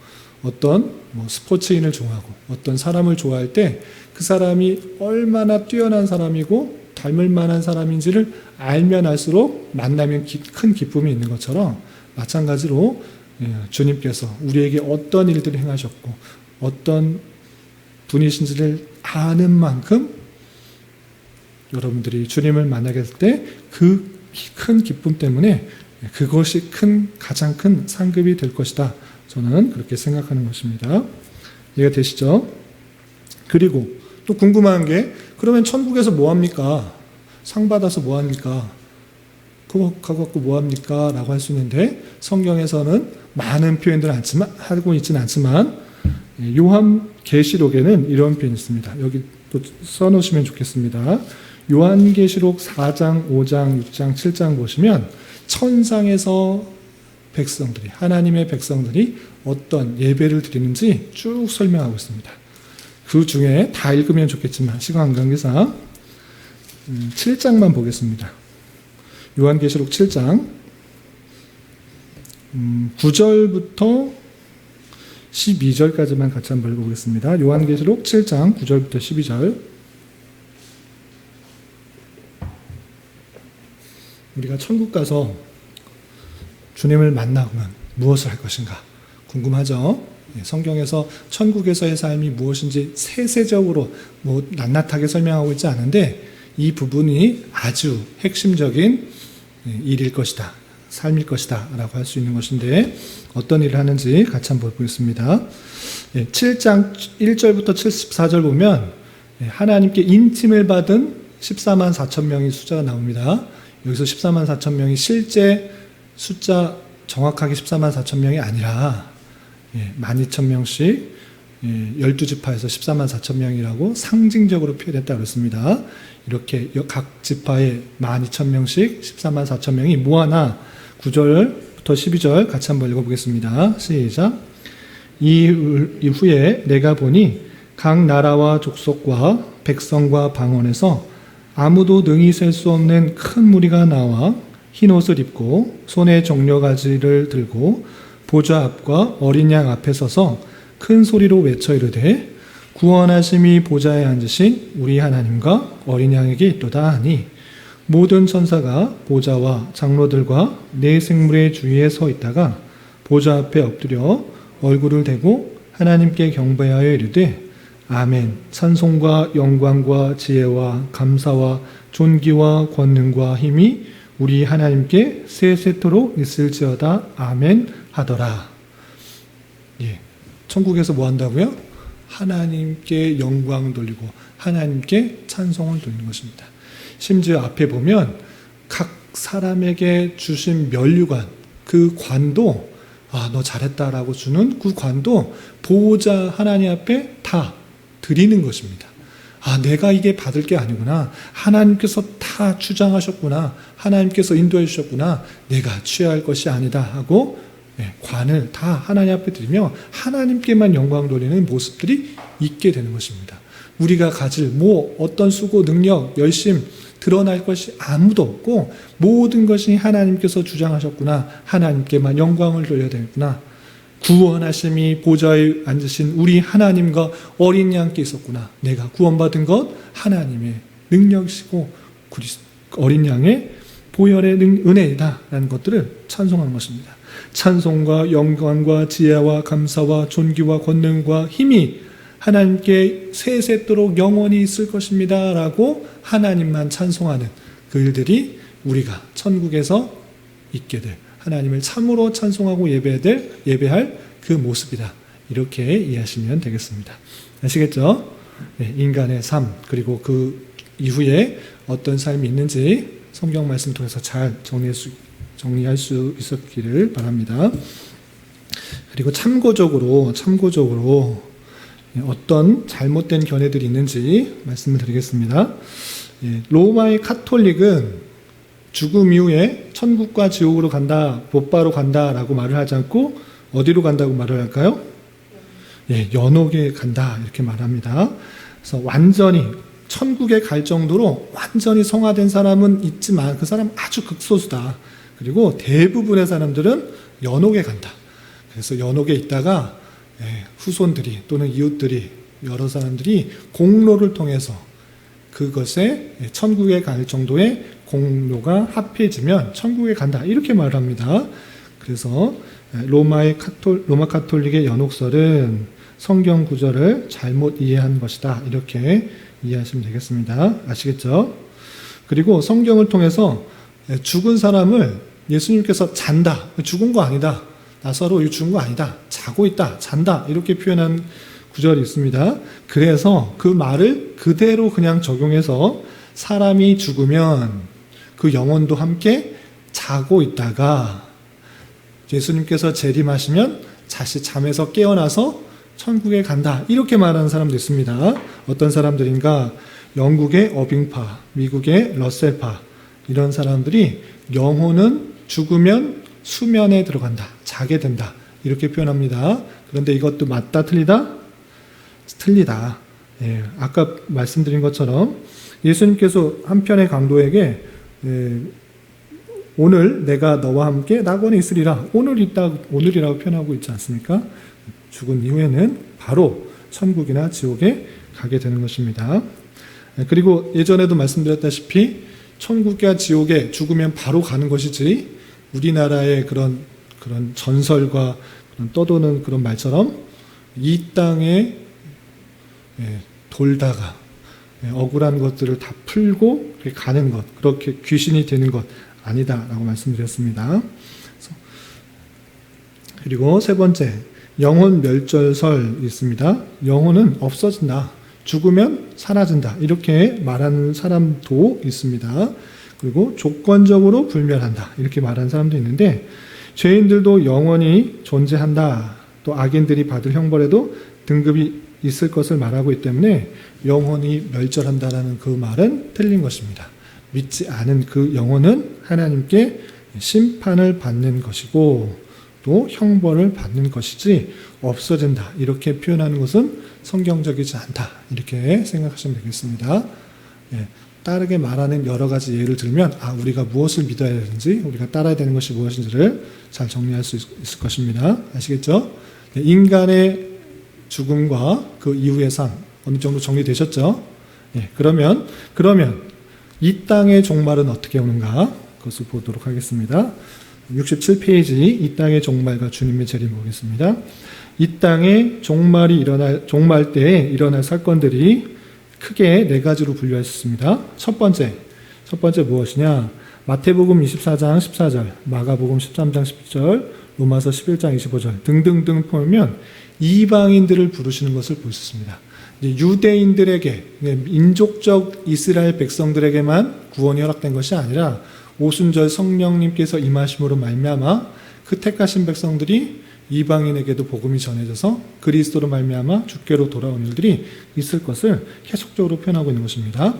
어떤 스포츠인을 좋아하고 어떤 사람을 좋아할 때 그 사람이 얼마나 뛰어난 사람이고 닮을 만한 사람인지를 알면 알수록 만나면 큰 기쁨이 있는 것처럼 마찬가지로 주님께서 우리에게 어떤 일들을 행하셨고 어떤 분이신지를 아는 만큼 여러분들이 주님을 만나게 될 때 그 큰 기쁨 때문에 그것이 가장 큰 상급이 될 것이다. 저는 그렇게 생각하는 것입니다. 이해가 되시죠? 그리고 또 궁금한 게 그러면 천국에서 뭐합니까? 상 받아서 뭐합니까? 그거 갖고 뭐합니까? 라고 할 수 있는데 성경에서는 많은 표현들을 하고 있지는 않지만 요한계시록에는 이런 표현이 있습니다. 여기 또 써놓으시면 좋겠습니다. 요한계시록 4장, 5장, 6장, 7장 보시면 천상에서 백성들이 하나님의 백성들이 어떤 예배를 드리는지 쭉 설명하고 있습니다. 그 중에 다 읽으면 좋겠지만 시간 관계상 7장만 보겠습니다. 요한계시록 7장 9절부터 12절까지만 같이 한번 읽어보겠습니다. 요한계시록 7장 9절부터 12절. 우리가 천국 가서 주님을 만나면 무엇을 할 것인가 궁금하죠? 성경에서 천국에서의 삶이 무엇인지 세세적으로 낱낱하게 설명하고 있지 않은데 이 부분이 아주 핵심적인 일일 것이다. 삶일 것이다 라고 할 수 있는 것인데 어떤 일을 하는지 같이 한번 보겠습니다. 7장 1절부터 74절 보면 하나님께 인침을 받은 14만 4천 명의 숫자가 나옵니다. 여기서 14만 4천 명이 실제 숫자 정확하게 14만 4천 명이 아니라 12,000명씩 12지파에서 14만 4천 명이라고 상징적으로 표현했다고 그랬습니다. 이렇게 각 지파에 12,000명씩 14만 4천 명이 모아나 9절부터 12절 같이 한번 읽어보겠습니다. 시작. 이후에 내가 보니 각 나라와 족속과 백성과 방언에서 아무도 능히 셀 수 없는 큰 무리가 나와 흰옷을 입고 손에 종려가지를 들고 보좌 앞과 어린 양 앞에 서서 큰 소리로 외쳐 이르되 구원하심이 보좌에 앉으신 우리 하나님과 어린 양에게 있도다 하니 모든 천사가 보좌와 장로들과 네 생물의 주위에 서 있다가 보좌 앞에 엎드려 얼굴을 대고 하나님께 경배하여 이르되 아멘. 찬송과 영광과 지혜와 감사와 존귀와 권능과 힘이 우리 하나님께 세세토록 있을지어다. 아멘 하더라. 천국에서 뭐 한다고요? 하나님께 영광 돌리고 하나님께 찬송을 돌리는 것입니다. 심지어 앞에 보면 각 사람에게 주신 면류관, 그 관도 너 잘했다라고 주는 그 관도 보호자 하나님 앞에 다 드리는 것입니다. 내가 이게 받을 게 아니구나. 하나님께서 다 주장하셨구나. 하나님께서 인도해 주셨구나. 내가 취할 것이 아니다 하고 관을 다 하나님 앞에 드리며 하나님께만 영광 돌리는 모습들이 있게 되는 것입니다. 우리가 가질 어떤 수고, 능력, 열심 드러날 것이 아무도 없고 모든 것이 하나님께서 주장하셨구나. 하나님께만 영광을 돌려야 되겠구나. 구원하심이 보좌에 앉으신 우리 하나님과 어린 양께 있었구나. 내가 구원받은 것 하나님의 능력이시고 어린 양의 보혈의 은혜이다 라는 것들을 찬송하는 것입니다. 찬송과 영광과 지혜와 감사와 존귀와 권능과 힘이 하나님께 세세토록 영원히 있을 것입니다 라고 하나님만 찬송하는 그 일들이 우리가 천국에서 있게 될, 하나님을 참으로 찬송하고 예배할 그 모습이다. 이렇게 이해하시면 되겠습니다. 아시겠죠? 인간의 삶, 그리고 그 이후에 어떤 삶이 있는지 성경 말씀 통해서 잘 정리할 수 있었기를 바랍니다. 그리고 참고적으로 어떤 잘못된 견해들이 있는지 말씀을 드리겠습니다. 로마의 카톨릭은 죽음 이후에 천국과 지옥으로 간다, 봇바로 간다라고 말을 하지 않고 어디로 간다고 말을 할까요? 연옥에 간다 이렇게 말합니다. 그래서 완전히 천국에 갈 정도로 완전히 성화된 사람은 있지만 그 사람은 아주 극소수다. 그리고 대부분의 사람들은 연옥에 간다. 그래서 연옥에 있다가 후손들이 또는 이웃들이 여러 사람들이 공로를 통해서 그것에 천국에 갈 정도의 공로가 합해지면 천국에 간다 이렇게 말을 합니다. 그래서 로마 카톨릭의 연옥설은 성경 구절을 잘못 이해한 것이다 이렇게 이해하시면 되겠습니다. 아시겠죠? 그리고 성경을 통해서 죽은 사람을 예수님께서 잔다, 죽은 거 아니다, 나사로 죽은 거 아니다, 자고 있다, 잔다 이렇게 표현한 구절이 있습니다. 그래서 그 말을 그대로 그냥 적용해서 사람이 죽으면 그 영혼도 함께 자고 있다가 예수님께서 재림하시면 다시 잠에서 깨어나서 천국에 간다 이렇게 말하는 사람도 있습니다. 어떤 사람들인가? 영국의 어빙파, 미국의 러셀파 이런 사람들이 영혼은 죽으면 수면에 들어간다, 자게 된다 이렇게 표현합니다. 그런데 이것도 맞다 틀리다? 틀리다. 아까 말씀드린 것처럼 예수님께서 한편의 강도에게 오늘 내가 너와 함께 낙원에 있으리라, 오늘이라고 표현하고 있지 않습니까? 죽은 이후에는 바로 천국이나 지옥에 가게 되는 것입니다. 그리고 예전에도 말씀드렸다시피 천국과 지옥에 죽으면 바로 가는 것이지 우리나라의 그런 전설과 그런 떠도는 그런 말처럼 이 땅에 돌다가 억울한 것들을 다 풀고 가는 것, 그렇게 귀신이 되는 것 아니다라고 말씀드렸습니다. 그리고 세 번째, 영혼 멸절설 있습니다. 영혼은 없어진다. 죽으면 사라진다. 이렇게 말하는 사람도 있습니다. 그리고 조건적으로 불멸한다. 이렇게 말하는 사람도 있는데 죄인들도 영원히 존재한다. 또 악인들이 받을 형벌에도 등급이 있을 것을 말하고 있기 때문에 영혼이 멸절한다라는 그 말은 틀린 것입니다. 믿지 않은 그 영혼은 하나님께 심판을 받는 것이고 또 형벌을 받는 것이지 없어진다. 이렇게 표현하는 것은 성경적이지 않다. 이렇게 생각하시면 되겠습니다. 따르게 말하는 여러 가지 예를 들면 우리가 무엇을 믿어야 되는지 우리가 따라야 되는 것이 무엇인지를 잘 정리할 수 있을 것입니다. 아시겠죠? 인간의 죽음과 그 이후의 삶 어느 정도 정리되셨죠? 그러면 이 땅의 종말은 어떻게 오는가? 그것을 보도록 하겠습니다. 67페이지 이 땅의 종말과 주님의 재림 보겠습니다. 이 땅의 종말 때에 일어날 사건들이 크게 네 가지로 분류할 수 있습니다. 첫 번째 무엇이냐? 마태복음 24장 14절, 마가복음 13장 10절, 로마서 11장 25절 등등등 보면 이방인들을 부르시는 것을 볼 수 있습니다. 유대인들에게, 민족적 이스라엘 백성들에게만 구원이 허락된 것이 아니라 오순절 성령님께서 임하심으로 말미암아 그 택하신 백성들이 이방인에게도 복음이 전해져서 그리스도로 말미암아 주께로 돌아온 일들이 있을 것을 계속적으로 표현하고 있는 것입니다.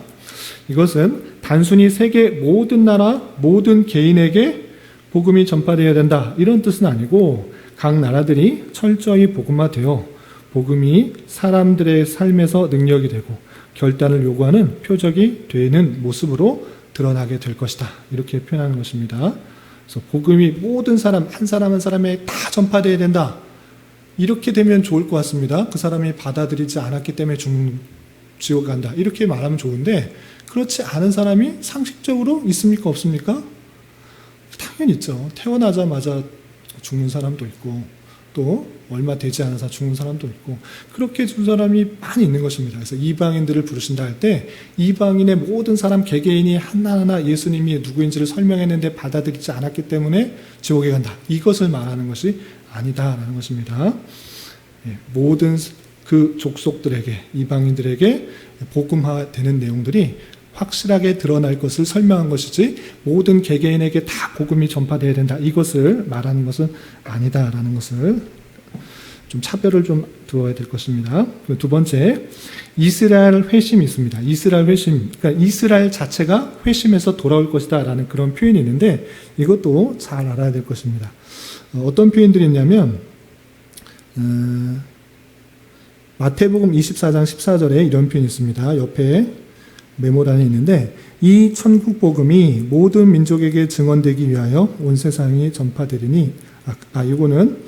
이것은 단순히 세계 모든 나라, 모든 개인에게 복음이 전파되어야 된다 이런 뜻은 아니고 각 나라들이 철저히 복음화되어 복음이 사람들의 삶에서 능력이 되고 결단을 요구하는 표적이 되는 모습으로 드러나게 될 것이다. 이렇게 표현하는 것입니다. 그래서 복음이 모든 사람, 한 사람 한 사람에 다 전파되어야 된다. 이렇게 되면 좋을 것 같습니다. 그 사람이 받아들이지 않았기 때문에 지옥 간다. 이렇게 말하면 좋은데 그렇지 않은 사람이 상식적으로 있습니까? 없습니까? 당연히 있죠. 태어나자마자 죽는 사람도 있고 또 얼마 되지 않아서 죽는 사람도 있고 그렇게 죽은 사람이 많이 있는 것입니다. 그래서 이방인들을 부르신다 할 때 이방인의 모든 사람 개개인이 하나하나 예수님이 누구인지를 설명했는데 받아들이지 않았기 때문에 지옥에 간다. 이것을 말하는 것이 아니다라는 것입니다. 모든 그 족속들에게 이방인들에게 복음화되는 내용들이 확실하게 드러날 것을 설명한 것이지 모든 개개인에게 다 복음이 전파되어야 된다. 이것을 말하는 것은 아니다라는 것을 좀 차별을 좀 두어야 될 것입니다. 두 번째, 이스라엘 회심이 있습니다. 이스라엘 회심, 그러니까 이스라엘 자체가 회심해서 돌아올 것이다라는 그런 표현이 있는데 이것도 잘 알아야 될 것입니다. 어떤 표현들이 있냐면 마태복음 24장 14절에 이런 표현이 있습니다. 옆에 메모란에 있는데 이 천국 복음이 모든 민족에게 증언되기 위하여 온 세상에 전파되리니 이거는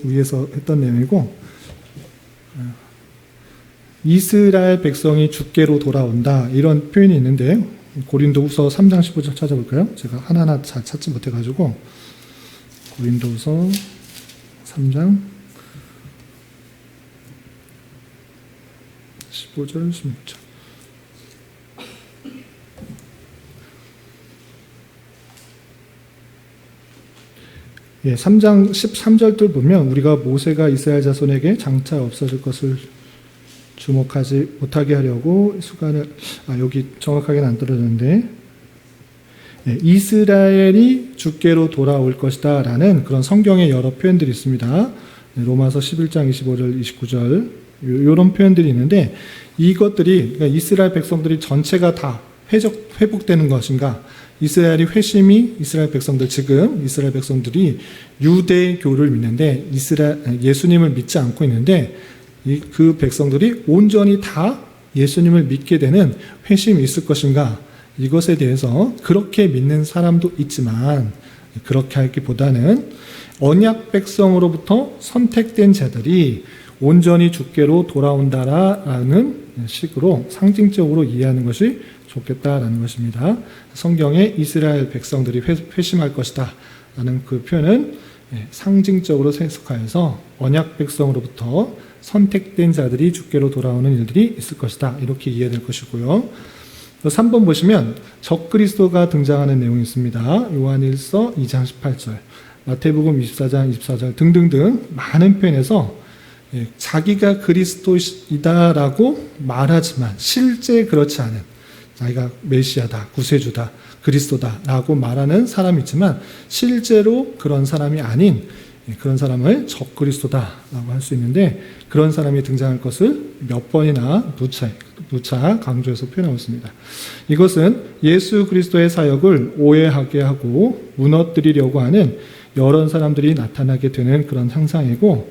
위에서 했던 내용이고 이스라엘 백성이 주께로 돌아온다 이런 표현이 있는데 고린도후서 3장 15절 찾아볼까요? 제가 하나하나 잘 찾지 못해가지고 고린도후서 3장 15절 16절 3장 13절들 보면 우리가 모세가 이스라엘 자손에게 장차 없어질 것을 주목하지 못하게 하려고 수간을 여기 정확하게는 안 떨어졌는데 이스라엘이 주께로 돌아올 것이다 라는 그런 성경의 여러 표현들이 있습니다. 로마서 11장 25절 29절 이런 표현들이 있는데 이것들이 그러니까 이스라엘 백성들이 전체가 다 회복되는 것인가 이스라엘이 회심이 이스라엘 백성들 지금 이스라엘 백성들이 유대교를 믿는데 예수님을 믿지 않고 있는데 그 백성들이 온전히 다 예수님을 믿게 되는 회심이 있을 것인가 이것에 대해서 그렇게 믿는 사람도 있지만 그렇게 하기보다는 언약 백성으로부터 선택된 자들이 온전히 주께로 돌아온다라는 식으로 상징적으로 이해하는 것이 좋겠다라는 것입니다. 성경에 이스라엘 백성들이 회심할 것이다 라는 그 표현은 상징적으로 해석하여서 언약 백성으로부터 선택된 자들이 주께로 돌아오는 일들이 있을 것이다 이렇게 이해될 것이고요. 3번 보시면 적그리스도가 등장하는 내용이 있습니다. 요한일서 2장 18절 마태복음 24장, 24장 등등등 많은 표현에서 자기가 그리스도이다라고 말하지만 실제 그렇지 않은, 자기가 메시아다, 구세주다, 그리스도다라고 말하는 사람이 있지만 실제로 그런 사람이 아닌 그런 사람을 적그리스도다라고 할 수 있는데, 그런 사람이 등장할 것을 몇 번이나 누차 강조해서 표현하고 있습니다. 이것은 예수 그리스도의 사역을 오해하게 하고 무너뜨리려고 하는 여러 사람들이 나타나게 되는 그런 현상이고,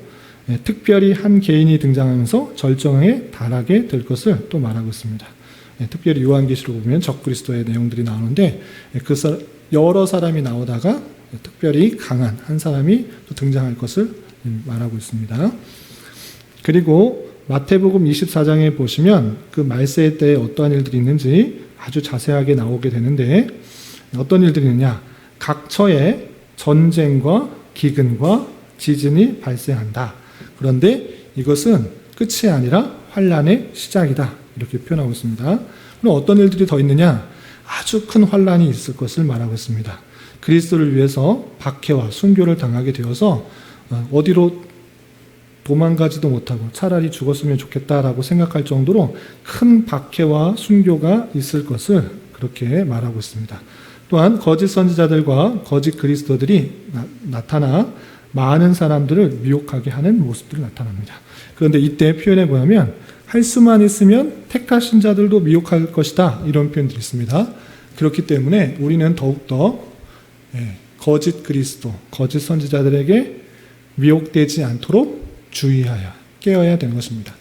특별히 한 개인이 등장하면서 절정에 달하게 될 것을 또 말하고 있습니다. 특별히 요한계시록 보면 적그리스도의 내용들이 나오는데, 여러 사람이 나오다가 특별히 강한 한 사람이 또 등장할 것을 말하고 있습니다. 그리고 마태복음 24장에 보시면 그 말세 때에 어떠한 일들이 있는지 아주 자세하게 나오게 되는데, 어떤 일들이 있느냐, 각 처에 전쟁과 기근과 지진이 발생한다. 그런데 이것은 끝이 아니라 환란의 시작이다. 이렇게 표현하고 있습니다. 그럼 어떤 일들이 더 있느냐, 아주 큰 환란이 있을 것을 말하고 있습니다. 그리스도를 위해서 박해와 순교를 당하게 되어서 어디로 도망가지도 못하고 차라리 죽었으면 좋겠다라고 생각할 정도로 큰 박해와 순교가 있을 것을 그렇게 말하고 있습니다. 또한 거짓 선지자들과 거짓 그리스도들이 나타나 많은 사람들을 미혹하게 하는 모습들이 나타납니다. 그런데 이때 표현에 보면 할 수만 있으면 택하신 자들도 미혹할 것이다, 이런 표현들이 있습니다. 그렇기 때문에 우리는 더욱더 거짓 그리스도, 거짓 선지자들에게 미혹되지 않도록 주의하여 깨어야 되는 것입니다.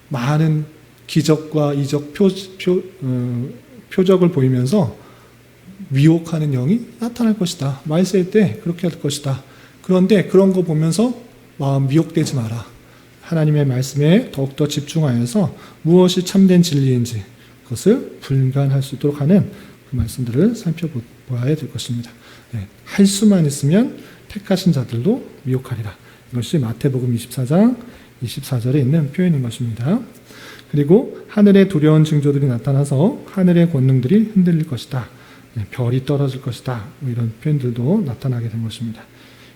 많은 기적과 이적 표적을 보이면서 미혹하는 영이 나타날 것이다. 말세 때 그렇게 할 것이다. 그런데 그런 거 보면서 마음 미혹되지 마라. 하나님의 말씀에 더욱더 집중하여서 무엇이 참된 진리인지 그것을 분간할 수 있도록 하는 그 말씀들을 살펴보아야 될 것입니다. 할 수만 있으면 택하신 자들도 미혹하리라. 이것이 마태복음 24장 24절에 있는 표현인 것입니다. 그리고 하늘의 두려운 징조들이 나타나서 하늘의 권능들이 흔들릴 것이다. 별이 떨어질 것이다. 이런 표현들도 나타나게 된 것입니다.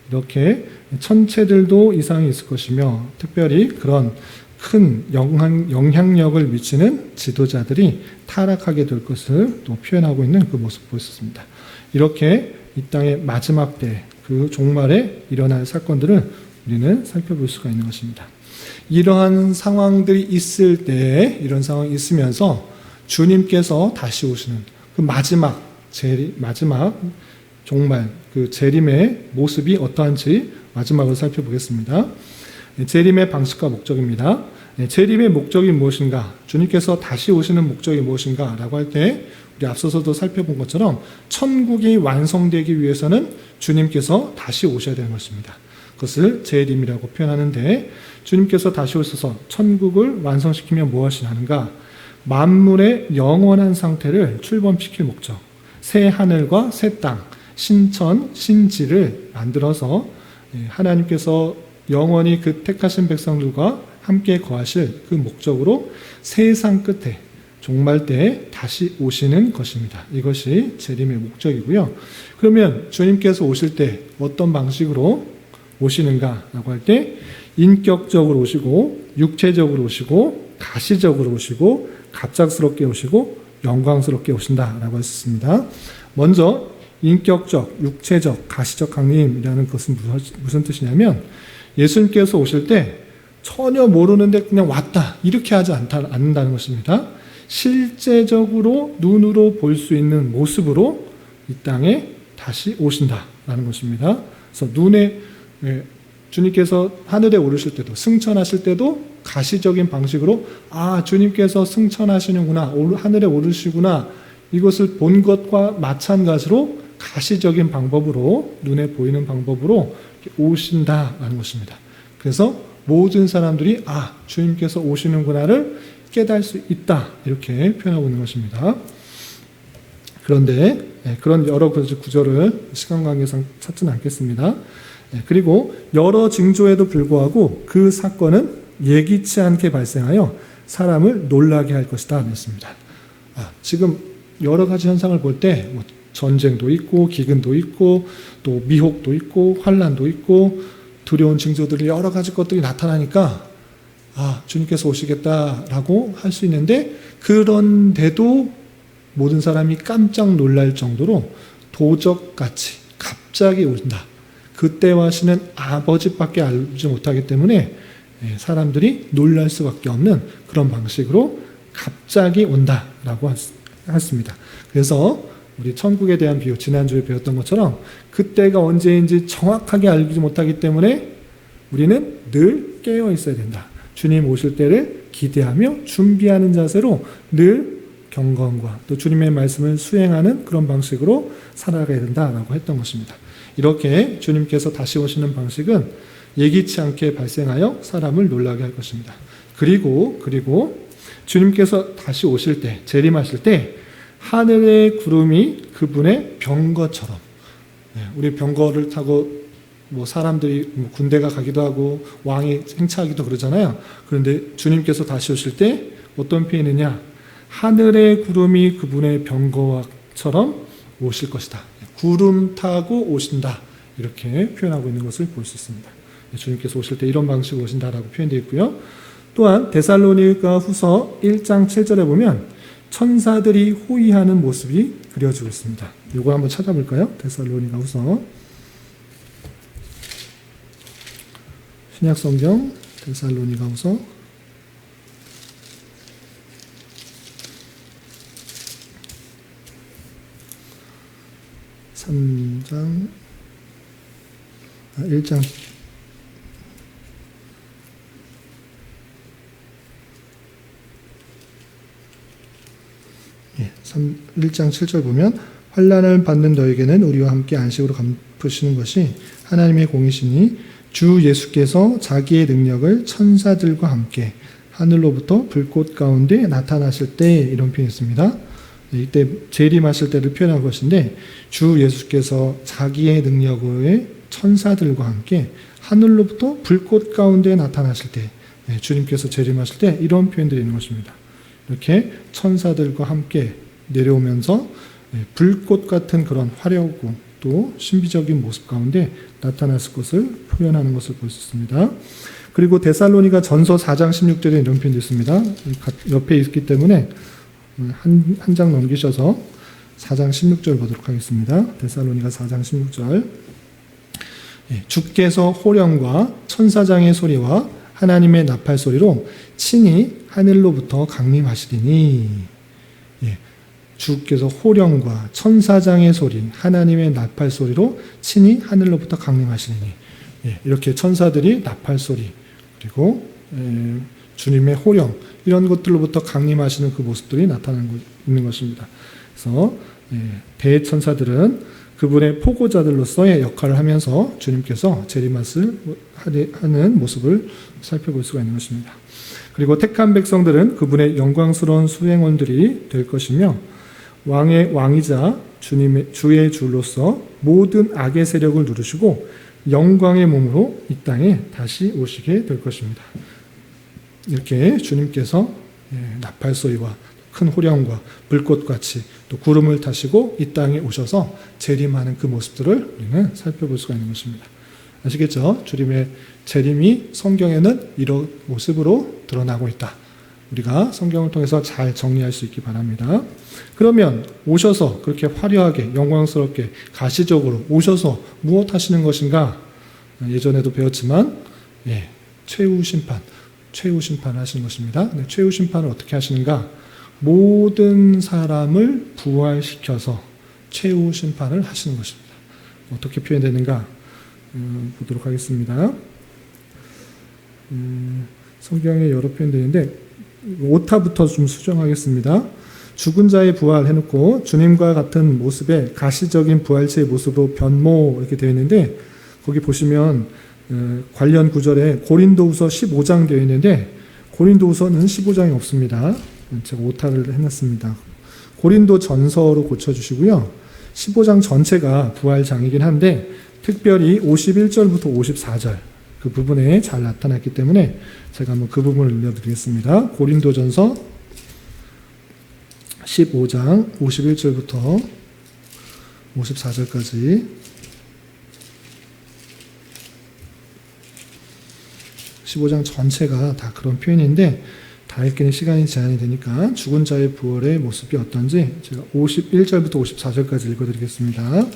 이렇게 천체들도 이상이 있을 것이며, 특별히 그런 큰 영향력을 미치는 지도자들이 타락하게 될 것을 또 표현하고 있는 그 모습을 보였습니다. 이렇게 이 땅의 마지막 때 그 종말에 일어날 사건들을 우리는 살펴볼 수가 있는 것입니다. 이러한 상황들이 있을 때, 이런 상황이 있으면서 주님께서 다시 오시는 그 마지막 종말, 그 재림의 모습이 어떠한지 마지막으로 살펴보겠습니다. 재림의 방식과 목적입니다. 재림의 목적이 무엇인가, 주님께서 다시 오시는 목적이 무엇인가 라고 할 때 우리 앞서서도 살펴본 것처럼 천국이 완성되기 위해서는 주님께서 다시 오셔야 되는 것입니다. 그것을 재림이라고 표현하는데, 주님께서 다시 오셔서 천국을 완성시키면 무엇이 하는가, 만물의 영원한 상태를 출범시킬 목적, 새 하늘과 새 땅, 신천, 신지를 만들어서 하나님께서 영원히 그 택하신 백성들과 함께 거하실 그 목적으로 세상 끝에 종말 때에 다시 오시는 것입니다. 이것이 재림의 목적이고요. 그러면 주님께서 오실 때 어떤 방식으로 오시는가라고 할 때 인격적으로 오시고 육체적으로 오시고 가시적으로 오시고 갑작스럽게 오시고 영광스럽게 오신다라고 했습니다. 먼저 인격적, 육체적, 가시적 강림이라는 것은 무슨 뜻이냐면, 예수님께서 오실 때 전혀 모르는데 그냥 왔다 이렇게 하지 않는다는 것입니다. 실제적으로 눈으로 볼 수 있는 모습으로 이 땅에 다시 오신다라는 것입니다. 그래서 주님께서 하늘에 오르실 때도, 승천하실 때도 가시적인 방식으로 주님께서 승천하시는구나, 하늘에 오르시구나, 이것을 본 것과 마찬가지로 가시적인 방법으로, 눈에 보이는 방법으로 오신다라는 것입니다. 그래서 모든 사람들이 주님께서 오시는구나를 깨달을 수 있다, 이렇게 표현하고 있는 것입니다. 그런데 그런 여러 구절을 시간 관계상 찾지는 않겠습니다. 그리고 여러 징조에도 불구하고 그 사건은 예기치 않게 발생하여 사람을 놀라게 할 것이다 했습니다. 지금 여러 가지 현상을 볼 때 전쟁도 있고 기근도 있고 또 미혹도 있고 환난도 있고 두려운 징조들이 여러 가지 것들이 나타나니까 주님께서 오시겠다라고 할 수 있는데, 그런데도 모든 사람이 깜짝 놀랄 정도로 도적같이 갑자기 오신다. 그때와 시는 아버지밖에 알지 못하기 때문에 사람들이 놀랄 수밖에 없는 그런 방식으로 갑자기 온다라고 했습니다. 그래서 우리 천국에 대한 비유, 지난주에 배웠던 것처럼 그때가 언제인지 정확하게 알지 못하기 때문에 우리는 늘 깨어 있어야 된다. 주님 오실 때를 기대하며 준비하는 자세로 늘 경건과 또 주님의 말씀을 수행하는 그런 방식으로 살아가야 된다라고 했던 것입니다. 이렇게 주님께서 다시 오시는 방식은 예기치 않게 발생하여 사람을 놀라게 할 것입니다. 그리고 주님께서 다시 오실 때, 재림하실 때 하늘의 구름이 그분의 병거처럼, 우리 병거를 타고 사람들이 군대가 가기도 하고 왕이 행차하기도 그러잖아요. 그런데 주님께서 다시 오실 때 어떤 표현이냐? 하늘의 구름이 그분의 병거처럼 오실 것이다. 구름 타고 오신다. 이렇게 표현하고 있는 것을 볼 수 있습니다. 주님께서 오실 때 이런 방식으로 오신다라고 표현되어 있고요. 또한 데살로니가 후서 1장 7절에 보면 천사들이 호위하는 모습이 그려지고 있습니다. 이거 한번 찾아볼까요? 데살로니가 후서 신약성경 데살로니가 후서 3장 1장 1장 7절 보면 환난을 받는 너에게는 우리와 함께 안식으로 갚으시는 것이 하나님의 공이시니 주 예수께서 자기의 능력을 천사들과 함께 하늘로부터 불꽃 가운데 나타나실 때, 이런 표현이 있습니다. 이때 재림하실 때를 표현한 것인데, 주 예수께서 자기의 능력을 천사들과 함께 하늘로부터 불꽃 가운데 나타나실 때, 주님께서 재림하실 때 이런 표현들이 있는 것입니다. 이렇게 천사들과 함께 내려오면서 불꽃 같은 그런 화려하고 또 신비적인 모습 가운데 나타났을 것을 표현하는 것을 볼 수 있습니다. 그리고 데살로니가 전서 4장 16절에 이런 표현이 있습니다. 옆에 있기 때문에 한 장 넘기셔서 4장 16절 보도록 하겠습니다. 데살로니가 4장 16절. 주께서 호령과 천사장의 소리와 하나님의 나팔 소리로 친히 하늘로부터 강림하시리니. 주께서 호령과 천사장의 소리, 하나님의 나팔 소리로 친히 하늘로부터 강림하시리니. 이렇게 천사들이 나팔 소리, 그리고 주님의 호령, 이런 것들로부터 강림하시는 그 모습들이 나타나고 있는 것입니다. 그래서 대천사들은 그분의 포고자들로서의 역할을 하면서 주님께서 재림하는 모습을 살펴볼 수가 있는 것입니다. 그리고 택한 백성들은 그분의 영광스러운 수행원들이 될 것이며, 왕의 왕이자 주의 주로서 모든 악의 세력을 누르시고 영광의 몸으로 이 땅에 다시 오시게 될 것입니다. 이렇게 주님께서 나팔 소리와 큰 호령과 불꽃같이 또 구름을 타시고 이 땅에 오셔서 재림하는 그 모습들을 우리는 살펴볼 수가 있는 것입니다. 아시겠죠? 주님의 재림이 성경에는 이런 모습으로 드러나고 있다. 우리가 성경을 통해서 잘 정리할 수 있기 바랍니다. 그러면 오셔서 그렇게 화려하게 영광스럽게 가시적으로 오셔서 무엇 하시는 것인가? 예전에도 배웠지만 최후 심판 하시는 것입니다. 최후 심판을 어떻게 하시는가? 모든 사람을 부활시켜서 최후 심판을 하시는 것입니다. 어떻게 표현되는가? 보도록 하겠습니다. 성경에 여러 표현되는데 5타부터 좀 수정하겠습니다. 죽은 자의 부활 해놓고 주님과 같은 모습의 가시적인 부활체의 모습으로 변모 이렇게 되어 있는데, 거기 보시면 관련 구절에 고린도후서 15장 되어 있는데 고린도후서는 15장이 없습니다. 제가 오타를 해놨습니다. 고린도 전서로 고쳐주시고요. 15장 전체가 부활장이긴 한데 특별히 51절부터 54절 그 부분에 잘 나타났기 때문에 제가 한번 그 부분을 읽어드리겠습니다. 고린도전서 15장 51절부터 54절까지 15장 전체가 다 그런 표현인데 다 읽기는 시간이 제한이 되니까 죽은 자의 부활의 모습이 어떤지 제가 51절부터 54절까지 읽어드리겠습니다.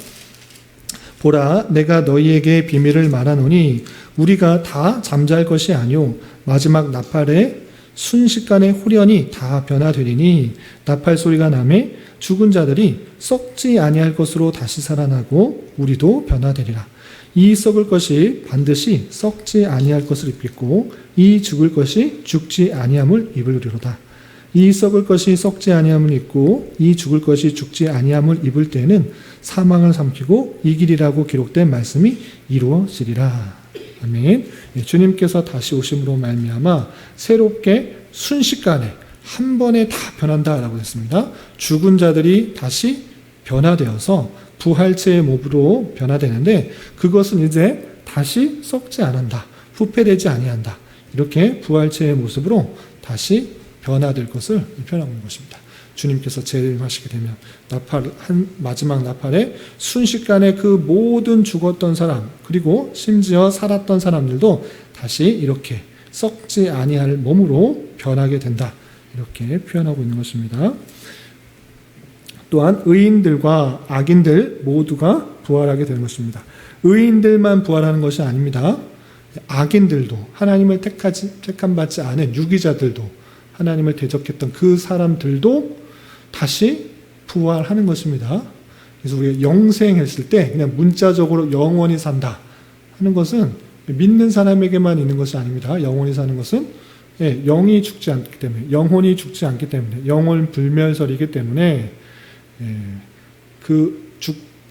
보라, 내가 너희에게 비밀을 말하노니 우리가 다 잠잘 것이 아니요 마지막 나팔에 순식간에 후련히 다 변화되리니 나팔 소리가 나매 죽은 자들이 썩지 아니할 것으로 다시 살아나고 우리도 변화되리라. 이 썩을 것이 반드시 썩지 아니할 것을 입겠고 이 죽을 것이 죽지 아니함을 입으리로다. 이 썩을 것이 썩지 아니함을 입고 이 죽을 것이 죽지 아니함을 입을 때에는 사망을 삼키고 이기리라고 기록된 말씀이 이루어지리라. 아멘. 주님께서 다시 오심으로 말미암아 새롭게 순식간에 한 번에 다 변한다라고 했습니다. 죽은 자들이 다시 변화되어서 부활체의 몸으로 변화되는데 그것은 이제 다시 썩지 않는다. 후패되지 아니한다. 이렇게 부활체의 모습으로 다시 변화될 것을 표현하고 있는 것입니다. 주님께서 재림하시게 되면 마지막 나팔에 순식간에 그 모든 죽었던 사람 그리고 심지어 살았던 사람들도 다시 이렇게 썩지 아니할 몸으로 변하게 된다. 이렇게 표현하고 있는 것입니다. 또한 의인들과 악인들 모두가 부활하게 되는 것입니다. 의인들만 부활하는 것이 아닙니다. 악인들도 하나님을 택함받지 않은 유기자들도 하나님을 대적했던 그 사람들도 다시 부활하는 것입니다. 그래서 우리가 영생했을 때 그냥 문자적으로 영원히 산다 하는 것은 믿는 사람에게만 있는 것이 아닙니다. 영원히 사는 것은 영이 죽지 않기 때문에 영혼이 죽지 않기 때문에 영혼 불멸설이기 때문에 그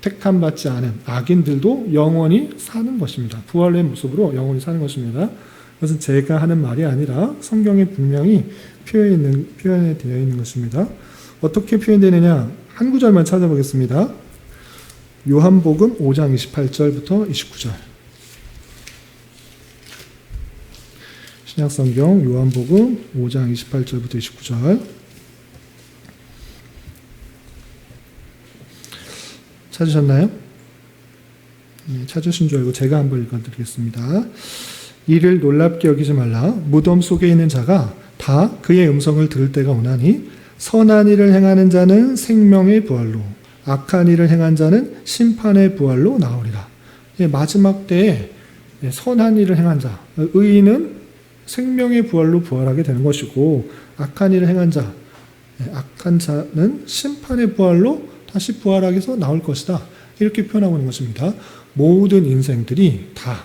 택함받지 않은 악인들도 영원히 사는 것입니다. 부활의 모습으로 영원히 사는 것입니다. 그것은 제가 하는 말이 아니라 성경에 분명히 표현되어 있는 것입니다. 어떻게 표현되느냐? 한 구절만 찾아보겠습니다. 요한복음 5장 28절부터 29절. 신약성경 요한복음 5장 28절부터 29절. 찾으셨나요? 찾으신 줄 알고 제가 한번 읽어드리겠습니다. 이를 놀랍게 여기지 말라. 무덤 속에 있는 자가 다 그의 음성을 들을 때가 오나니 선한 일을 행하는 자는 생명의 부활로 악한 일을 행한 자는 심판의 부활로 나오리라. 마지막 때에 선한 일을 행한 자, 의인은 생명의 부활로 부활하게 되는 것이고 악한 일을 행한 자, 악한 자는 심판의 부활로 다시 부활하게 해서 나올 것이다. 이렇게 표현하고 있는 것입니다. 모든 인생들이 다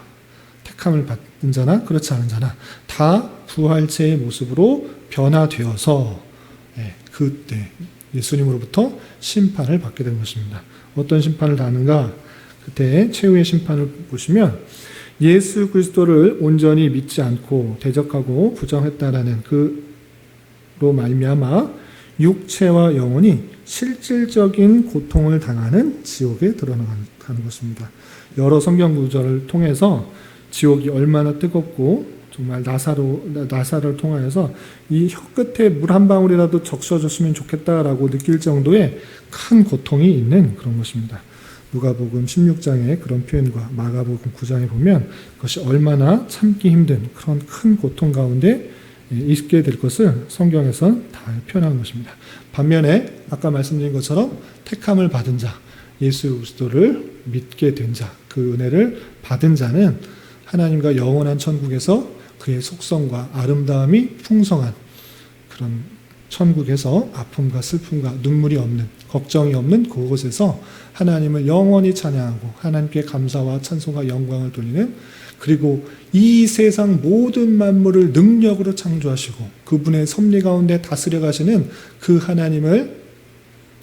택함을 받은 자나 그렇지 않은 자나 다 부활체의 모습으로 변화되어서 그때 예수님으로부터 심판을 받게 되는 것입니다. 어떤 심판을 받는가? 그때 최후의 심판을 보시면 예수 그리스도를 온전히 믿지 않고 대적하고 부정했다라는 그로 말미암아 육체와 영혼이 실질적인 고통을 당하는 지옥에 들어가는 것입니다. 여러 성경 구절을 통해서 지옥이 얼마나 뜨겁고 정말 나사를 통하여서 이 혀끝에 물 한 방울이라도 적셔줬으면 좋겠다라고 느낄 정도의 큰 고통이 있는 그런 것입니다. 누가복음 16장의 그런 표현과 마가복음 9장에 보면 그것이 얼마나 참기 힘든 그런 큰 고통 가운데 있게 될 것을 성경에서 다 표현하는 것입니다. 반면에 아까 말씀드린 것처럼 택함을 받은 자, 예수 그리스도를 믿게 된 자, 그 은혜를 받은 자는 하나님과 영원한 천국에서 그의 속성과 아름다움이 풍성한 그런 천국에서 아픔과 슬픔과 눈물이 없는, 걱정이 없는 그곳에서 하나님을 영원히 찬양하고 하나님께 감사와 찬송과 영광을 돌리는, 그리고 이 세상 모든 만물을 능력으로 창조하시고 그분의 섭리 가운데 다스려 가시는 그 하나님을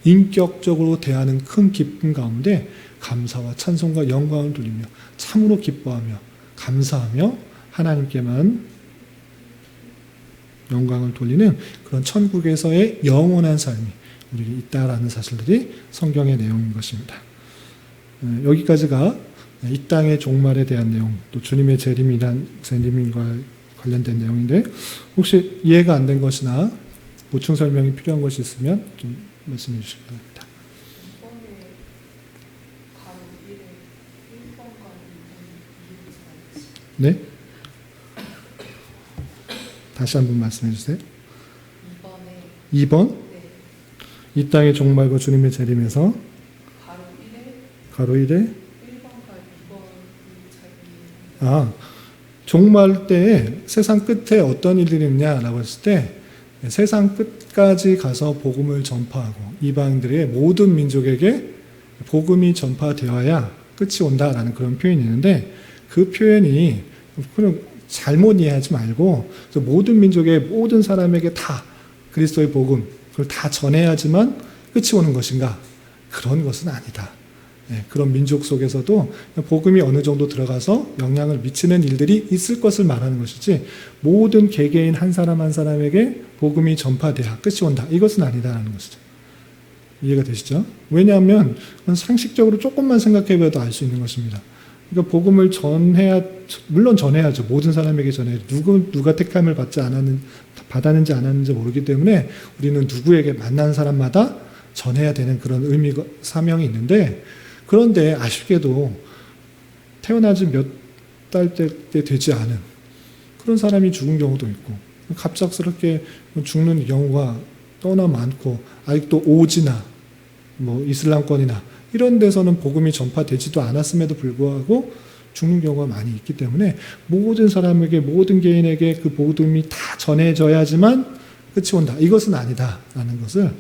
인격적으로 대하는 큰 기쁨 가운데 감사와 찬송과 영광을 돌리며 참으로 기뻐하며 감사하며 하나님께만 영광을 돌리는 그런 천국에서의 영원한 삶이 우리에게 있다라는 사실들이 성경의 내용인 것입니다. 여기까지가 이 땅의 종말에 대한 내용, 또 주님의 재림과 관련된 내용인데, 혹시 이해가 안 된 것이나 보충 설명이 필요한 것이 있으면 좀 말씀해 주시기 바랍니다. 네? 다시 한번 말씀해 주세요. 2번? 네. 이 땅의 종말과 주님의 재림에서 가로 1에 가로 1에 1번과 2번이 자기 아, 종말 때에 세상 끝에 어떤 일들이 있냐라고 했을 때 세상 끝까지 가서 복음을 전파하고 이방인들의 모든 민족에게 복음이 전파되어야 끝이 온다라는 그런 표현이 있는데 그 표현이 그냥 잘못 이해하지 말고 모든 민족의 모든 사람에게 다 그리스도의 복음 그걸 다 전해야지만 끝이 오는 것인가? 그런 것은 아니다. 그런 민족 속에서도 복음이 어느 정도 들어가서 영향을 미치는 일들이 있을 것을 말하는 것이지 모든 개개인 한 사람 한 사람에게 복음이 전파돼야 끝이 온다. 이것은 아니다라는 것이죠. 이해가 되시죠? 왜냐하면 상식적으로 조금만 생각해봐도 알 수 있는 것입니다. 그러니까 복음을 물론 전해야죠. 모든 사람에게 전해야죠. 누가 택함을 받았는지 안 했는지 모르기 때문에 우리는 누구에게 만난 사람마다 전해야 되는 그런 의미가, 사명이 있는데 그런데 아쉽게도 태어나지 몇 달 때 되지 않은 그런 사람이 죽은 경우도 있고 갑작스럽게 죽는 경우가 너나 많고 아직도 오지나 이슬람권이나 이런 데서는 복음이 전파되지도 않았음에도 불구하고 죽는 경우가 많이 있기 때문에 모든 사람에게 모든 개인에게 그 복음이 다 전해져야지만 끝이 온다. 이것은 아니다라는 것을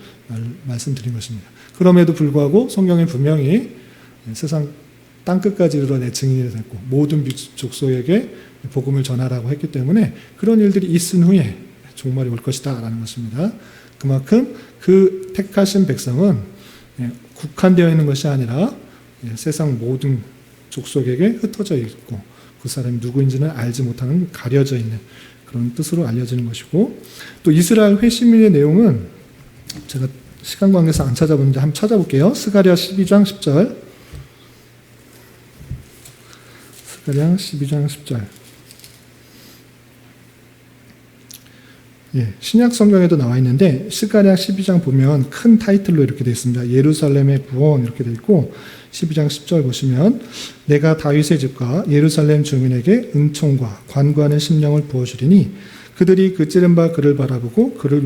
말씀드린 것입니다. 그럼에도 불구하고 성경에 분명히 세상 땅끝까지 이르러 증인이 됐고 모든 족속에게 복음을 전하라고 했기 때문에 그런 일들이 있은 후에 종말이 올 것이다 라는 것입니다. 그만큼 그 택하신 백성은 국한되어 있는 것이 아니라 세상 모든 족속에게 흩어져 있고 그 사람이 누구인지는 알지 못하는 가려져 있는 그런 뜻으로 알려지는 것이고 또 이스라엘 회심의 내용은 제가 시간 관계상 안 찾아보는데 한번 찾아볼게요. 스가랴 12장 10절 스가랴 12장 10절 신약 성경에도 나와 있는데 스가랴 12장 보면 큰 타이틀로 이렇게 되어 있습니다. 예루살렘의 구원 이렇게 되어 있고 12장 10절 보시면 내가 다윗의 집과 예루살렘 주민에게 은총과 관구하는 심령을 부어주리니 그들이 그 찌른 바 그를 바라보고 그를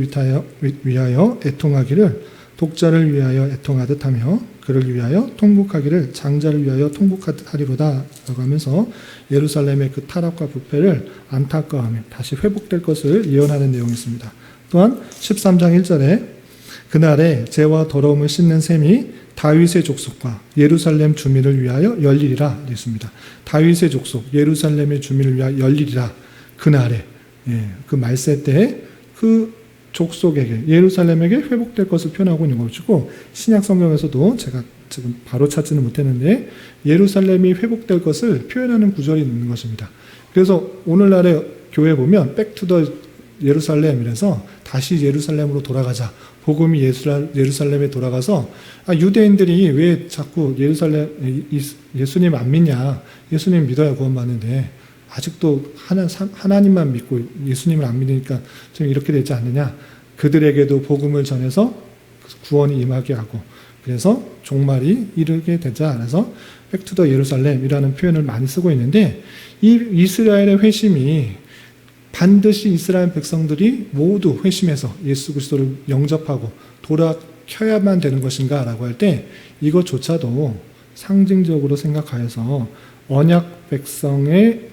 위하여 애통하기를 독자를 위하여 애통하듯 하며 그를 위하여 통곡하기를 장자를 위하여 통곡하리로다 라고 하면서 예루살렘의 그 타락과 부패를 안타까워하며 다시 회복될 것을 예언하는 내용이 있습니다. 또한 13장 1절에 그날에 죄와 더러움을 씻는 셈이 다윗의 족속과 예루살렘 주민을 위하여 열리리라 되어 있습니다. 다윗의 족속, 예루살렘의 주민을 위하여 열리리라. 그날에 그 말세 때에 그 족속에게 예루살렘에게 회복될 것을 표현하고 있는 것이고 신약 성경에서도 제가 지금 바로 찾지는 못했는데 예루살렘이 회복될 것을 표현하는 구절이 있는 것입니다. 그래서 오늘날의 교회 보면 백투더 예루살렘이라서 다시 예루살렘으로 돌아가자. 복음이 예루살렘에 돌아가서 유대인들이 왜 자꾸 예수님 안 믿냐. 예수님 믿어야 구원받는데 아직도 하나님만 믿고 예수님을 안 믿으니까 좀 이렇게 되지 않느냐. 그들에게도 복음을 전해서 구원이 임하게 하고 그래서 종말이 이르게 되자. 그래서 백투더 예루살렘이라는 표현을 많이 쓰고 있는데 이 이스라엘의 회심이 반드시 이스라엘 백성들이 모두 회심해서 예수 그리스도를 영접하고 돌아켜야만 되는 것인가 라고 할 때 이것조차도 상징적으로 생각하여서 언약 백성의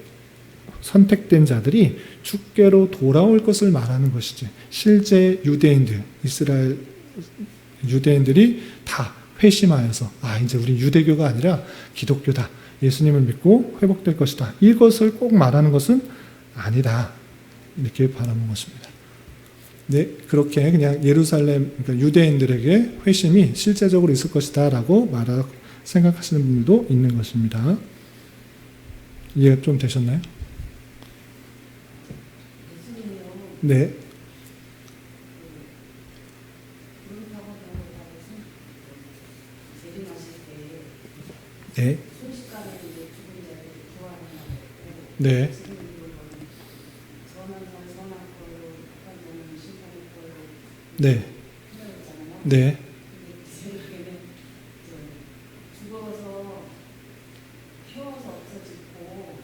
선택된 자들이 주께로 돌아올 것을 말하는 것이지 실제 유대인들, 이스라엘 유대인들이 다 회심하여서 이제 우리 유대교가 아니라 기독교다. 예수님을 믿고 회복될 것이다. 이것을 꼭 말하는 것은 아니다. 이렇게 바라는 것입니다. 네, 그렇게 그냥 예루살렘, 그러니까 유대인들에게 회심이 실제적으로 있을 것이다 라고 생각하시는 분들도 있는 것입니다. 이해가 좀 되셨나요? 네. 네. 네. 네. 네. 죽어서 태워서 없어지고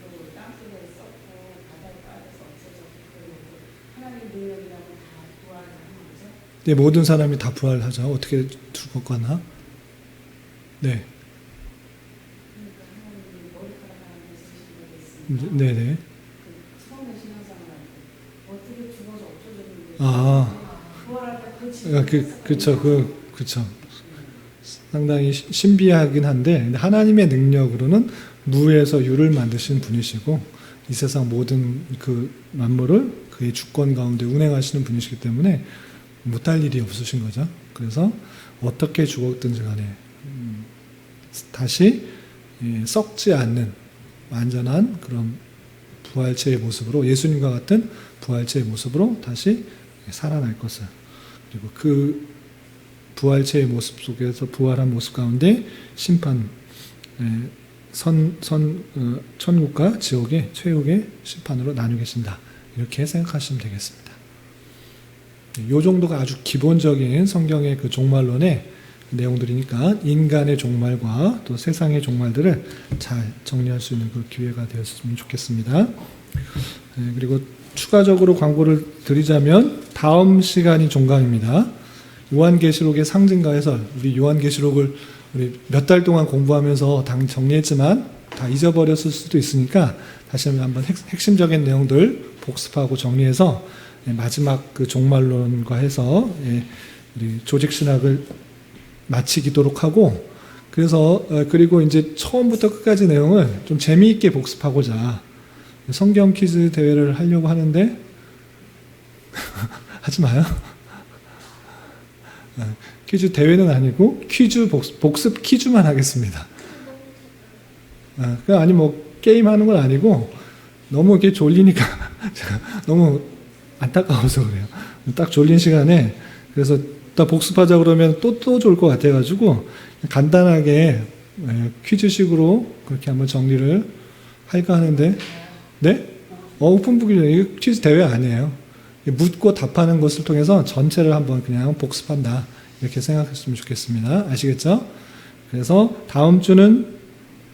또 능력이라고 다 부활하는 거죠? 네, 모든 사람이 다 부활하죠. 어떻게 죽었거나. 네, 그러니까 하나님이 머리카락 하나 있으신 분이 있으니까 네네. 그 처음에 신앙생활 할때 어떻게 죽어서 없어졌는데 부활할 때 그쵸. 상당히 신비하긴 한데, 근데 하나님의 능력으로는 무에서 유를 만드신 분이시고, 이 세상 모든 그 만물을 그의 주권 가운데 운행하시는 분이시기 때문에 못할 일이 없으신 거죠. 그래서 어떻게 죽었든지 간에, 다시 썩지 않는 완전한 그런 부활체의 모습으로, 예수님과 같은 부활체의 모습으로 다시 살아날 것을, 그리고 그 부활체의 모습 속에서 부활한 모습 가운데 심판, 천국과 지옥의 최후의 심판으로 나누겠습니다. 이렇게 생각하시면 되겠습니다. 이 정도가 아주 기본적인 성경의 그 종말론의 내용들이니까 인간의 종말과 또 세상의 종말들을 잘 정리할 수 있는 그 기회가 되었으면 좋겠습니다. 그리고 추가적으로 광고를 드리자면 다음 시간이 종강입니다. 요한계시록의 상징과 해설, 우리 요한계시록을 우리 몇 달 동안 공부하면서 정리했지만 다 잊어버렸을 수도 있으니까 다시 한번 핵심적인 내용들 복습하고 정리해서 마지막 그 종말론과 해서 우리 조직신학을 마치기도록 하고, 그래서 그리고 이제 처음부터 끝까지 내용을 좀 재미있게 복습하고자 성경 퀴즈 대회를 하려고 하는데 하지 마요. 퀴즈 대회는 아니고 퀴즈 복습 퀴즈만 하겠습니다. 아니 뭐 게임 하는 건 아니고 너무 이렇게 졸리니까 제가 너무 안타까워서 그래요. 딱 졸린 시간에 그래서 또 복습하자 그러면 또 좋을 것 같아가지고 간단하게 퀴즈식으로 그렇게 한번 정리를 할까 하는데, 네? 오픈북이죠. 이거 퀴즈 대회 아니에요. 묻고 답하는 것을 통해서 전체를 한번 그냥 복습한다, 이렇게 생각했으면 좋겠습니다. 아시겠죠? 그래서 다음 주는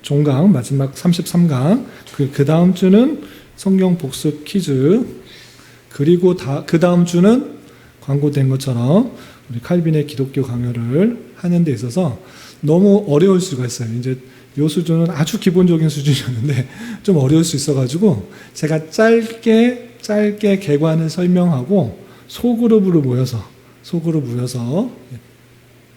종강, 마지막 33강, 그 다음 주는 성경 복습 퀴즈, 그리고 그 다음 주는 광고된 것처럼 우리 칼빈의 기독교 강요를 하는 데 있어서 너무 어려울 수가 있어요. 이제 요 수준은 아주 기본적인 수준이었는데 좀 어려울 수 있어가지고 제가 짧게 개관을 설명하고 소그룹으로 모여서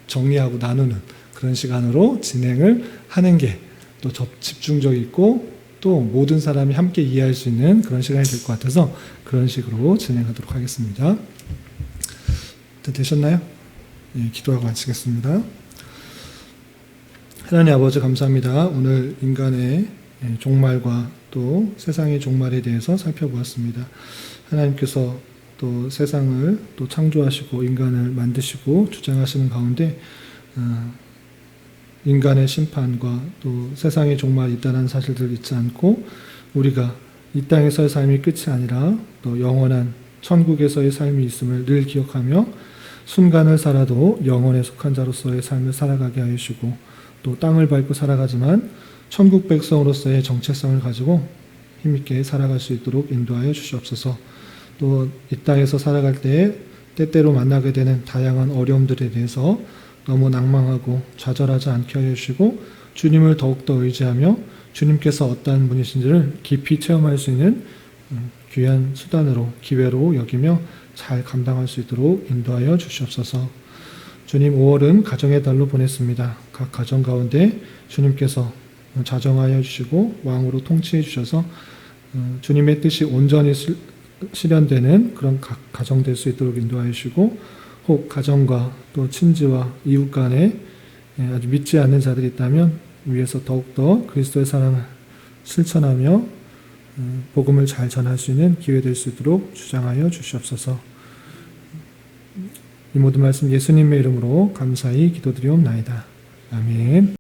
정리하고 나누는 그런 시간으로 진행을 하는 게 또 집중적 있고 또 모든 사람이 함께 이해할 수 있는 그런 시간이 될 것 같아서 그런 식으로 진행하도록 하겠습니다. 되셨나요? 예, 기도하고 마치겠습니다. 하나님 아버지 감사합니다. 오늘 인간의 종말과 또 세상의 종말에 대해서 살펴보았습니다. 하나님께서 또 세상을 또 창조하시고 인간을 만드시고 주장하시는 가운데 인간의 심판과 또 세상의 종말이 있다는 사실들을 잊지 않고 우리가 이 땅에서의 삶이 끝이 아니라 또 영원한 천국에서의 삶이 있음을 늘 기억하며 순간을 살아도 영혼에 속한 자로서의 삶을 살아가게 하시고 또 땅을 밟고 살아가지만 천국 백성으로서의 정체성을 가지고 힘있게 살아갈 수 있도록 인도하여 주시옵소서. 또 이 땅에서 살아갈 때에 때때로 만나게 되는 다양한 어려움들에 대해서 너무 낭망하고 좌절하지 않게 하여 주시고 주님을 더욱더 의지하며 주님께서 어떠한 분이신지를 깊이 체험할 수 있는 귀한 수단으로 기회로 여기며 잘 감당할 수 있도록 인도하여 주시옵소서. 주님, 5월은 가정의 달로 보냈습니다. 각 가정 가운데 주님께서 자정하여 주시고 왕으로 통치해 주셔서 주님의 뜻이 온전히 실현되는 그런 가정 될 수 있도록 인도하여 주시고, 혹 가정과 또 친지와 이웃 간에 아주 믿지 않는 자들이 있다면 위에서 더욱더 그리스도의 사랑을 실천하며 복음을 잘 전할 수 있는 기회 될 수 있도록 주장하여 주시옵소서. 이 모든 말씀 예수님의 이름으로 감사히 기도드리옵나이다. 아멘.